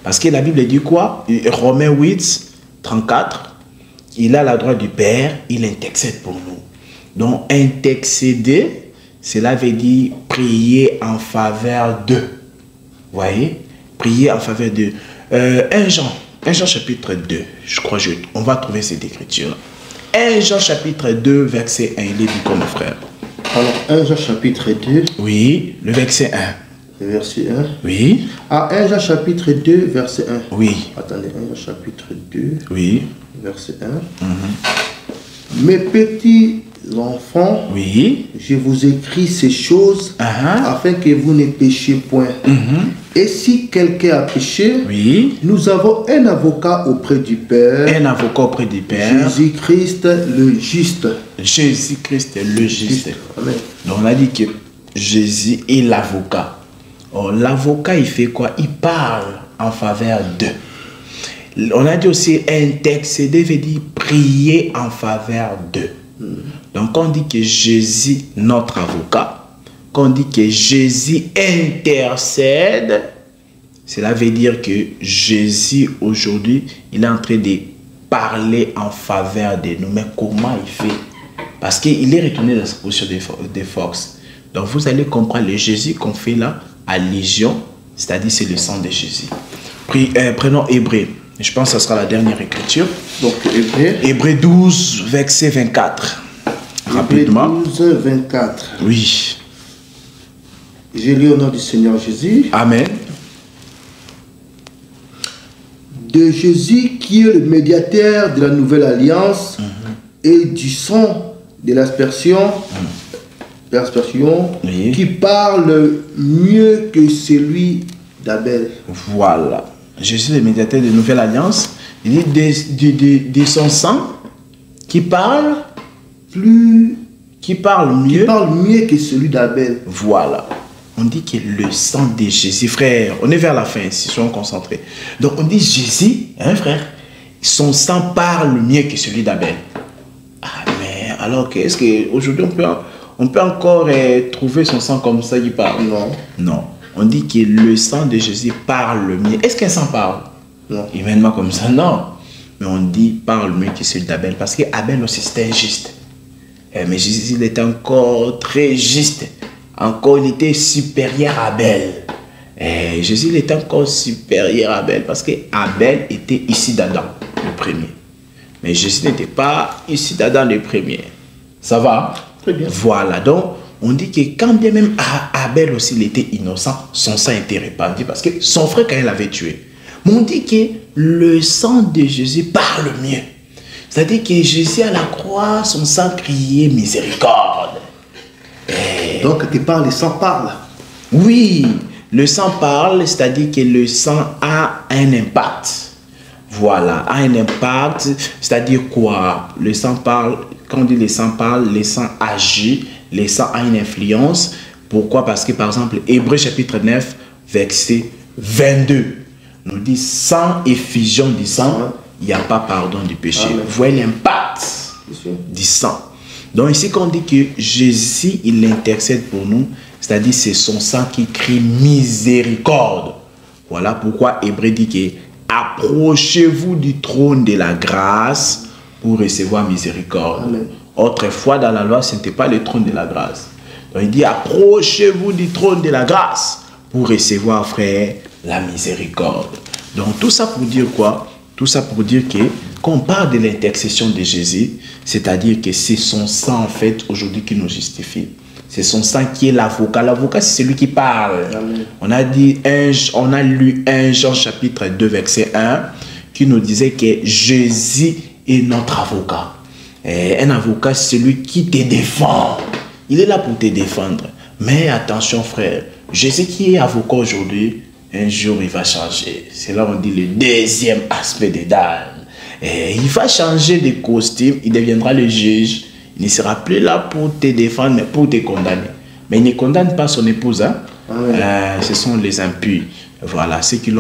Parce que la Bible dit quoi? Romains 8, 34. Il a la droite du Père, il intercède pour nous. Donc, intercéder, cela veut dire prier en faveur d'eux. Vous voyez? Prier en faveur d'eux. 1 Jean chapitre 2, je crois, on va trouver cette écriture. 1 Jean chapitre 2, verset 1, il est dit comme frère. Alors, 1 Jean chapitre 2. Oui, le verset 1. Le verset 1. Oui. Ah, 1 Jean chapitre 2, verset 1. Oui. Attendez, 1 Jean chapitre 2, Oui. verset 1. Mes petits enfants, Oui. je vous écris ces choses afin que vous ne péchiez point. Et si quelqu'un a péché, Oui. nous avons un avocat auprès du Père. Un avocat auprès du Père. Jésus-Christ le juste. Jésus-Christ est le juste. Amen. Donc on a dit que Jésus est l'avocat. Or, l'avocat, il fait quoi? Il parle en faveur d'eux. On a dit aussi intercéder veut dire prier en faveur d'eux. Donc quand on dit que Jésus, notre avocat, quand on dit que Jésus intercède, cela veut dire que Jésus aujourd'hui, il est en train de parler en faveur de nous. Mais comment il fait? Parce qu'il est retourné dans sa position de force. Donc vous allez comprendre le Jésus qu'on fait là, allusion, c'est-à-dire c'est le sang de Jésus. Prenons Hébreu. Je pense que ce sera la dernière écriture. Donc Hébreu 12, verset 24. Rapidement. 12, 24. Oui. Je lis au nom du Seigneur Jésus. Amen. De Jésus qui est le médiateur de la nouvelle alliance et du sang de l'aspersion, Oui. qui parle mieux que celui d'Abel. Voilà. Jésus, le médiateur de la nouvelle alliance, il dit de son sang qui parle mieux. Qui parle mieux que celui d'Abel. Voilà. On dit que le sang de Jésus, frère, on est vers la fin, si soyons concentrés. Donc on dit Jésus, hein frère, son sang parle mieux que celui d'Abel. Ah mais alors qu'est-ce qu'aujourd'hui on peut encore trouver son sang comme ça qui parle? Non. Non. On dit que le sang de Jésus parle mieux. Est-ce qu'un sang parle? Non. Humainement comme ça, non. Mais on dit parle mieux que celui d'Abel. Parce qu'Abel aussi c'était injuste. Mais Jésus il était encore très juste. Encore il était supérieur à Abel. Jésus il était encore supérieur à Abel. Parce qu'Abel était ici d'Adam, le premier. Mais Jésus n'était pas ici d'Adam, le premier. Ça va? Très bien. Voilà. Donc, on dit que quand bien même Abel aussi il était innocent, son sang était répandu parce que son frère quand il l'avait tué. Mais on dit que le sang de Jésus parle mieux. C'est-à-dire que Jésus à la croix, son sang criait miséricorde. Donc, tu parles, le sang parle. Oui, le sang parle, c'est-à-dire que le sang a un impact. Voilà, a un impact, c'est-à-dire quoi? Le sang parle, quand on dit le sang parle, le sang agit, le sang a une influence. Pourquoi? Parce que par exemple, Hébreu chapitre 9, verset 22, nous dit sans effusion du sang, il n'y a pas pardon du péché. Amen. Vous voyez l'impact du sang. Donc ici, quand on dit que Jésus, il intercède pour nous, c'est-à-dire c'est son sang qui crie miséricorde. Voilà pourquoi Hébreu dit que approchez-vous du trône de la grâce pour recevoir miséricorde. Amen. Autrefois, dans la loi, ce n'était pas le trône de la grâce. Donc il dit approchez-vous du trône de la grâce pour recevoir, frère, la miséricorde. Donc tout ça pour dire quoi? Tout ça pour dire que quand on parle de l'intercession de Jésus, c'est-à-dire que c'est son sang en fait aujourd'hui qui nous justifie. C'est son sang qui est l'avocat. L'avocat, c'est celui qui parle. Amen. On a lu 1 Jean chapitre 2 verset 1 qui nous disait que Jésus est notre avocat. Et un avocat, c'est celui qui te défend. Il est là pour te défendre. Mais attention frère, Jésus qui est avocat aujourd'hui, un jour il va changer. C'est là on dit le deuxième aspect des dames. Il va changer de costume, il deviendra le juge. Il ne sera plus là pour te défendre, mais pour te condamner. Mais il ne condamne pas son épouse. Hein? Ce sont les impies. Voilà, ceux qui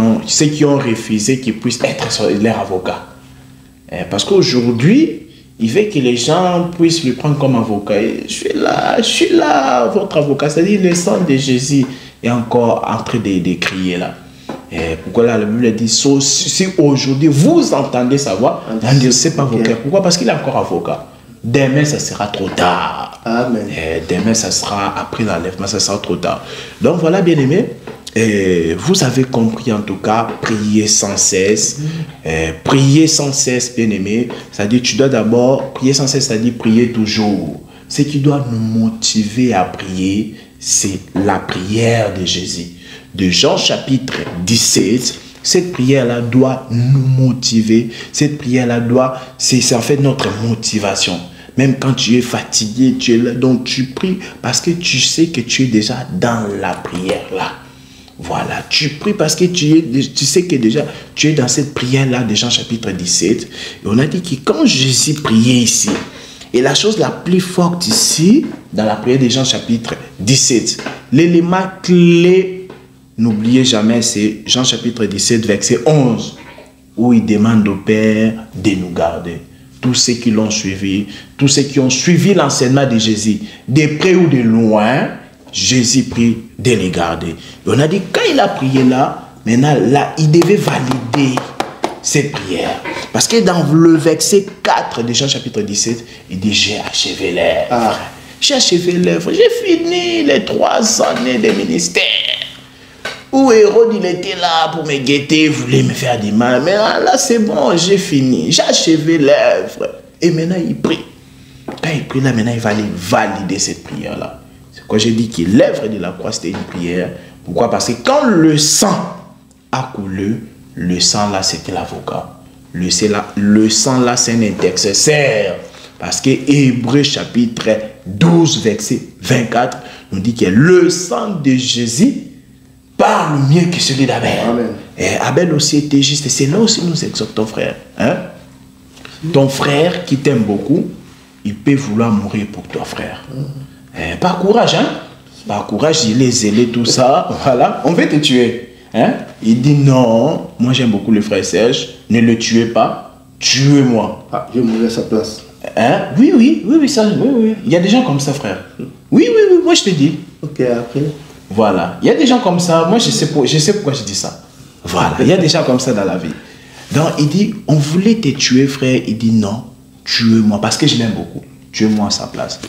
ont refusé qu'ils puissent être leur avocat. Parce qu'aujourd'hui, il veut que les gens puissent le prendre comme avocat. Je suis là, votre avocat. C'est-à-dire le sang de Jésus est encore en train de crier là. Pourquoi là, la Bible dit, si aujourd'hui vous entendez sa voix, c'est pas avocat. Pourquoi? Parce qu'il est encore avocat. Demain, ça sera trop tard. Amen. Demain, ça sera après l'enlèvement, ça sera trop tard. Donc voilà, bien aimé, vous avez compris en tout cas, prier sans cesse. Prier sans cesse, bien aimé. C'est-à-dire, tu dois d'abord prier sans cesse, c'est-à-dire prier toujours. Ce qui doit nous motiver à prier, c'est la prière de Jésus. De Jean chapitre 17, cette prière-là doit nous motiver. Cette prière-là c'est en fait notre motivation. Même quand tu es fatigué, tu es là, donc tu pries parce que tu sais que tu es déjà dans la prière là. Voilà, tu pries parce que tu sais que déjà tu es dans cette prière-là de Jean chapitre 17. Et on a dit que quand Jésus priait ici, et la chose la plus forte ici, dans la prière de Jean chapitre 17, l'élément clé, n'oubliez jamais, c'est Jean chapitre 17, verset 11, où il demande au Père de nous garder. Tous ceux qui l'ont suivi, tous ceux qui ont suivi l'enseignement de Jésus, de près ou de loin, Jésus prie de les garder. Et on a dit, quand il a prié là, maintenant, là, il devait valider cette prière. Parce que dans le verset 4 de Jean chapitre 17, il dit, j'ai achevé l'œuvre. J'ai achevé l'œuvre. J'ai fini les 3 années de ministère. Où Hérode, il était là pour me guetter, voulait me faire du mal. Mais là, c'est bon, j'ai fini. J'ai achevé l'œuvre. Et maintenant, il prie. Quand il prie là, maintenant, il va aller valider cette prière-là. C'est pourquoi j'ai dit que l'œuvre de la croix, c'était une prière. Pourquoi? Parce que quand le sang a coulé, le sang là, c'était l'avocat. Le sang là, c'est un intercesseur. Parce que Hébreux chapitre 12, verset 24, nous dit que le sang de Jésus parle mieux que celui d'Abel. Et Abel aussi était juste. Et c'est là aussi nous exhortons, frère. Hein? Ton frère qui t'aime beaucoup, il peut vouloir mourir pour toi, frère. Par courage, hein? Par courage, il est zélé, tout ça. Voilà, on veut te tuer. Hein? Il dit non, moi j'aime beaucoup le frère Serge, ne le tuez pas, tuez-moi. Ah, je vais mourir à sa place. Hein? Oui, ça, oui. Il y a des gens comme ça, frère. Oui, moi je te dis. Ok, après. Voilà, il y a des gens comme ça, moi je sais pourquoi je dis ça. Voilà, il y a des gens comme ça dans la vie. Donc il dit, on voulait te tuer, frère. Il dit non, tuez-moi, parce que je l'aime beaucoup. Tuez-moi à sa place.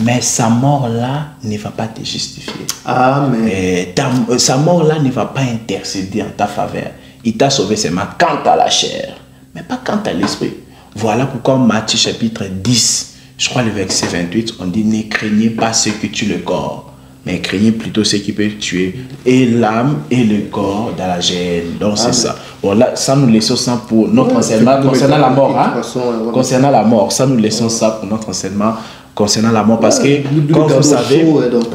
Mais sa mort là ne va pas te justifier. Amen. Sa mort là ne va pas intercéder en ta faveur. Il t'a sauvé seulement quant à la chair, mais pas quant à l'esprit. Voilà pourquoi Matthieu chapitre 10, je crois le verset 28, on dit, ne craignez pas ce que tue le corps, mais craignez plutôt ce qui peut tuer et l'âme et le corps dans la gêne. Donc c'est ça. Bon là, ça nous laissons ça pour notre enseignement concernant la mort. Hein? Concernant la mort, ça nous laissons ça pour notre enseignement concernant la mort, parce que comme vous savez,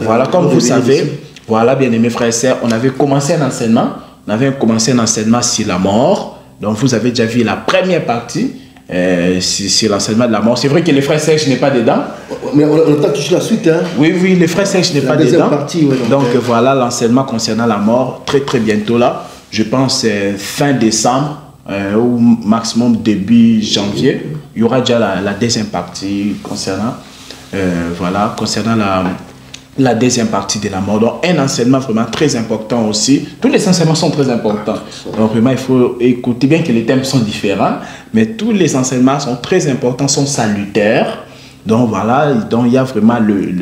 voilà, comme vous savez, voilà, bien aimés frères et sœurs, on avait commencé un enseignement sur la mort. Donc vous avez déjà vu la première partie sur l'enseignement de la mort. C'est vrai que les frères Serge n'est pas dedans. Mais on a touché la suite, hein? Oui, les frères Serge n'est pas dedans. Partie, ouais, donc voilà l'enseignement concernant la mort, très bientôt là. Je pense fin décembre ou maximum début janvier, il y aura déjà la deuxième partie concernant la deuxième partie de la mort. Donc un enseignement vraiment très important aussi. Tous les enseignements sont très importants. Donc vraiment il faut écouter, bien que les thèmes sont différents, mais tous les enseignements sont très importants, sont salutaires. Donc voilà, donc il y a vraiment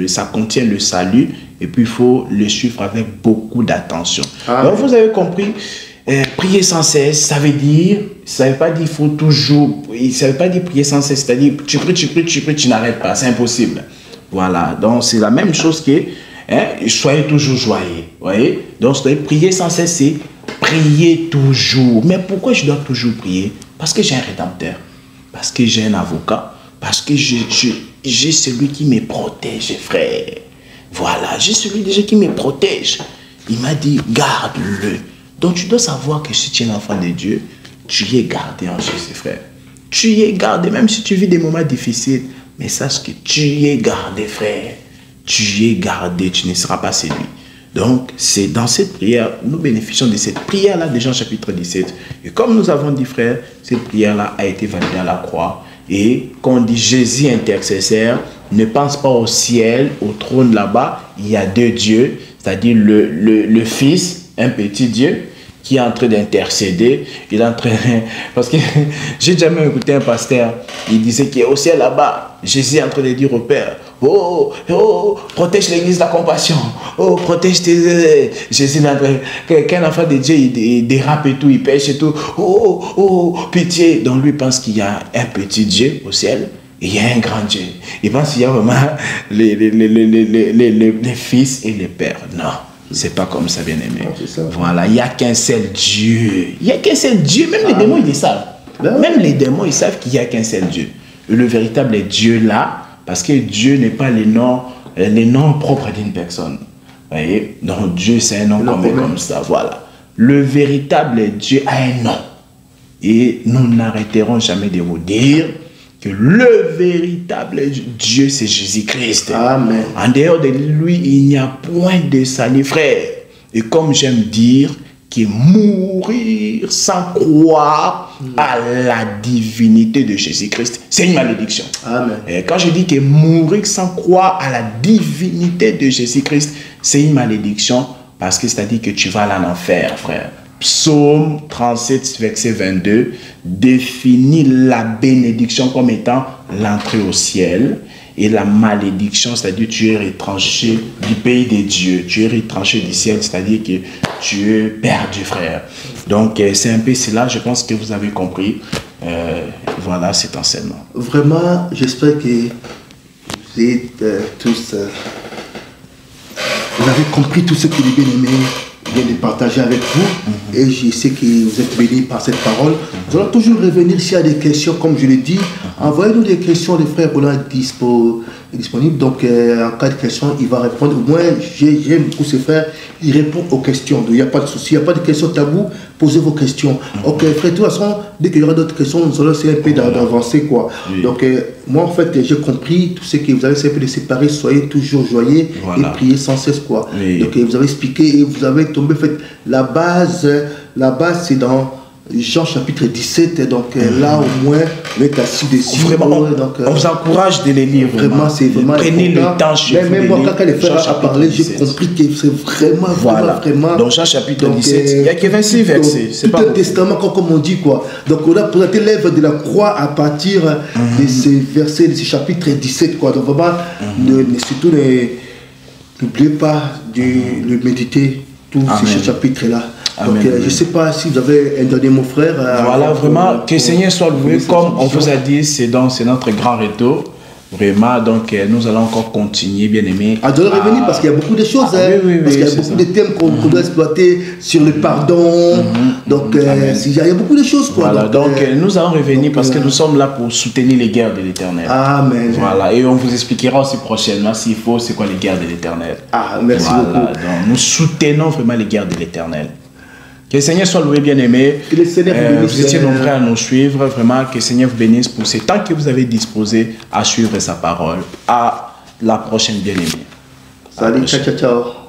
ça contient le salut, et puis il faut le suivre avec beaucoup d'attention. Donc vous avez compris, prier sans cesse, ça veut pas dire il faut toujours, ça veut pas dire prier sans cesse, c'est-à-dire tu pries, tu n'arrêtes pas, c'est impossible. Voilà, donc c'est la même chose que soyez toujours joyeux, voyez. Donc prier sans cesse, c'est prier toujours. Mais pourquoi je dois toujours prier? Parce que j'ai un rédempteur, parce que j'ai un avocat, parce que j'ai celui qui me protège, frère. Voilà, j'ai celui déjà qui me protège. Il m'a dit, garde-le. Donc tu dois savoir que si tu es l'enfant de Dieu, tu y es gardé en Jésus, frère. Tu y es gardé, même si tu vis des moments difficiles. Mais sache que tu y es gardé, frère. Tu y es gardé, tu ne seras pas séduit. Donc, c'est dans cette prière, nous bénéficions de cette prière-là de Jean chapitre 17. Et comme nous avons dit, frère, cette prière-là a été validée à la croix. Et quand on dit Jésus intercesseur, ne pense pas au ciel, au trône là-bas. Il y a 2 dieux, c'est-à-dire le Fils, un petit Dieu, qui est en train d'intercéder. Il est en train... Parce que j'ai jamais écouté un pasteur, il disait qu'au ciel là-bas, Jésus est en train de dire au Père, oh, protège l'église de la compassion. Oh, protège tes... Jésus est en train... Qu'un enfant de Dieu, il dérape et tout, il pêche et tout. Oh, pitié. Donc lui pense qu'il y a un petit Dieu au ciel. il y a un grand Dieu. Il pense qu'il y a vraiment les fils et les pères. Non, c'est pas comme ça, bien-aimé. Voilà, il n'y a qu'un seul Dieu. Il n'y a qu'un seul Dieu. Même les démons, ils le savent. Même les démons, ils savent qu'il n'y a qu'un seul Dieu. Le véritable Dieu là, parce que Dieu n'est pas les noms propres d'une personne. Vous voyez? Donc Dieu, c'est un nom comme ça. Voilà. Le véritable Dieu a un nom. Et nous n'arrêterons jamais de vous dire que le véritable Dieu, c'est Jésus-Christ. Amen. En dehors de lui, il n'y a point de salut, frère. Et comme j'aime dire, que mourir sans croire à la divinité de Jésus-Christ, c'est une malédiction. Amen. Et quand je dis que mourir sans croire à la divinité de Jésus-Christ, c'est une malédiction, parce que c'est-à-dire que tu vas aller en enfer, frère. Psaume 37, verset 22, définit la bénédiction comme étant l'entrée au ciel, et la malédiction, c'est-à-dire tu es retranché du pays des dieux, tu es retranché du ciel, c'est-à-dire que tu es perdu, frère. Donc c'est un peu cela, je pense que vous avez compris. Voilà cet enseignement. Vraiment, j'espère que vous êtes tous... vous avez compris tout ce que les bien-aimés viennent de partager avec vous. Et je sais que vous êtes bénis par cette parole. Nous allons toujours revenir s'il y a des questions, comme je l'ai dit. Envoyez-nous des questions, les frères Roland est disponible. Donc, en cas de question, il va répondre. Au moins, j'aime beaucoup ces frères. Il répond aux questions. Donc, il n'y a pas de souci, il n'y a pas de questions tabou. Posez vos questions. Ok, frère, de toute façon, dès qu'il y aura d'autres questions, nous allons essayer un peu d'avancer, quoi. Oui. Donc, moi, en fait, j'ai compris tout ce que vous avez essayé de séparer. Soyez toujours joyeux et priez sans cesse, quoi. Oui. Donc, vous avez expliqué et vous avez tombé, en fait, la base, c'est dans Jean chapitre 17, donc là au moins vous êtes assis dessus. Vraiment, on vous encourage de les lire. Vraiment, c'est vraiment. Prenez le temps chez vous. Même moi, quand les frères a parlé, j'ai compris que c'est vraiment, vraiment. Donc Jean chapitre 17, il n'y a que 26 versets. C'est pas un testament, comme on dit, quoi. Donc on a présenté l'œuvre de la croix à partir de ces versets, de ce chapitre 17, quoi. Donc vraiment, surtout n'oubliez pas de le méditer, tous ces chapitres-là. Donc, je ne sais pas si vous avez un dernier mot, frère. Voilà, vraiment, que le Seigneur soit loué. Comme on vous a dit, c'est notre grand retour. Vraiment, donc nous allons encore continuer, bien aimé. À revenir parce qu'il y a beaucoup de choses. Parce qu'il y a beaucoup de thèmes qu'on doit exploiter sur le pardon. Donc, il y a beaucoup de choses. Quoi. Voilà, donc nous allons revenir parce que nous sommes là pour soutenir les guerres de l'Éternel. Amen. Voilà, et on vous expliquera aussi prochainement, s'il faut, c'est quoi les guerres de l'Éternel. Ah, merci beaucoup. Donc, nous soutenons vraiment les guerres de l'Éternel. Que le Seigneur soit loué, bien-aimé. Vous étiez nombreux à nous suivre. Vraiment, que le Seigneur vous bénisse pour ce temps que vous avez disposé à suivre sa parole. À la prochaine, bien-aimé. Salut, ciao, ciao, ciao.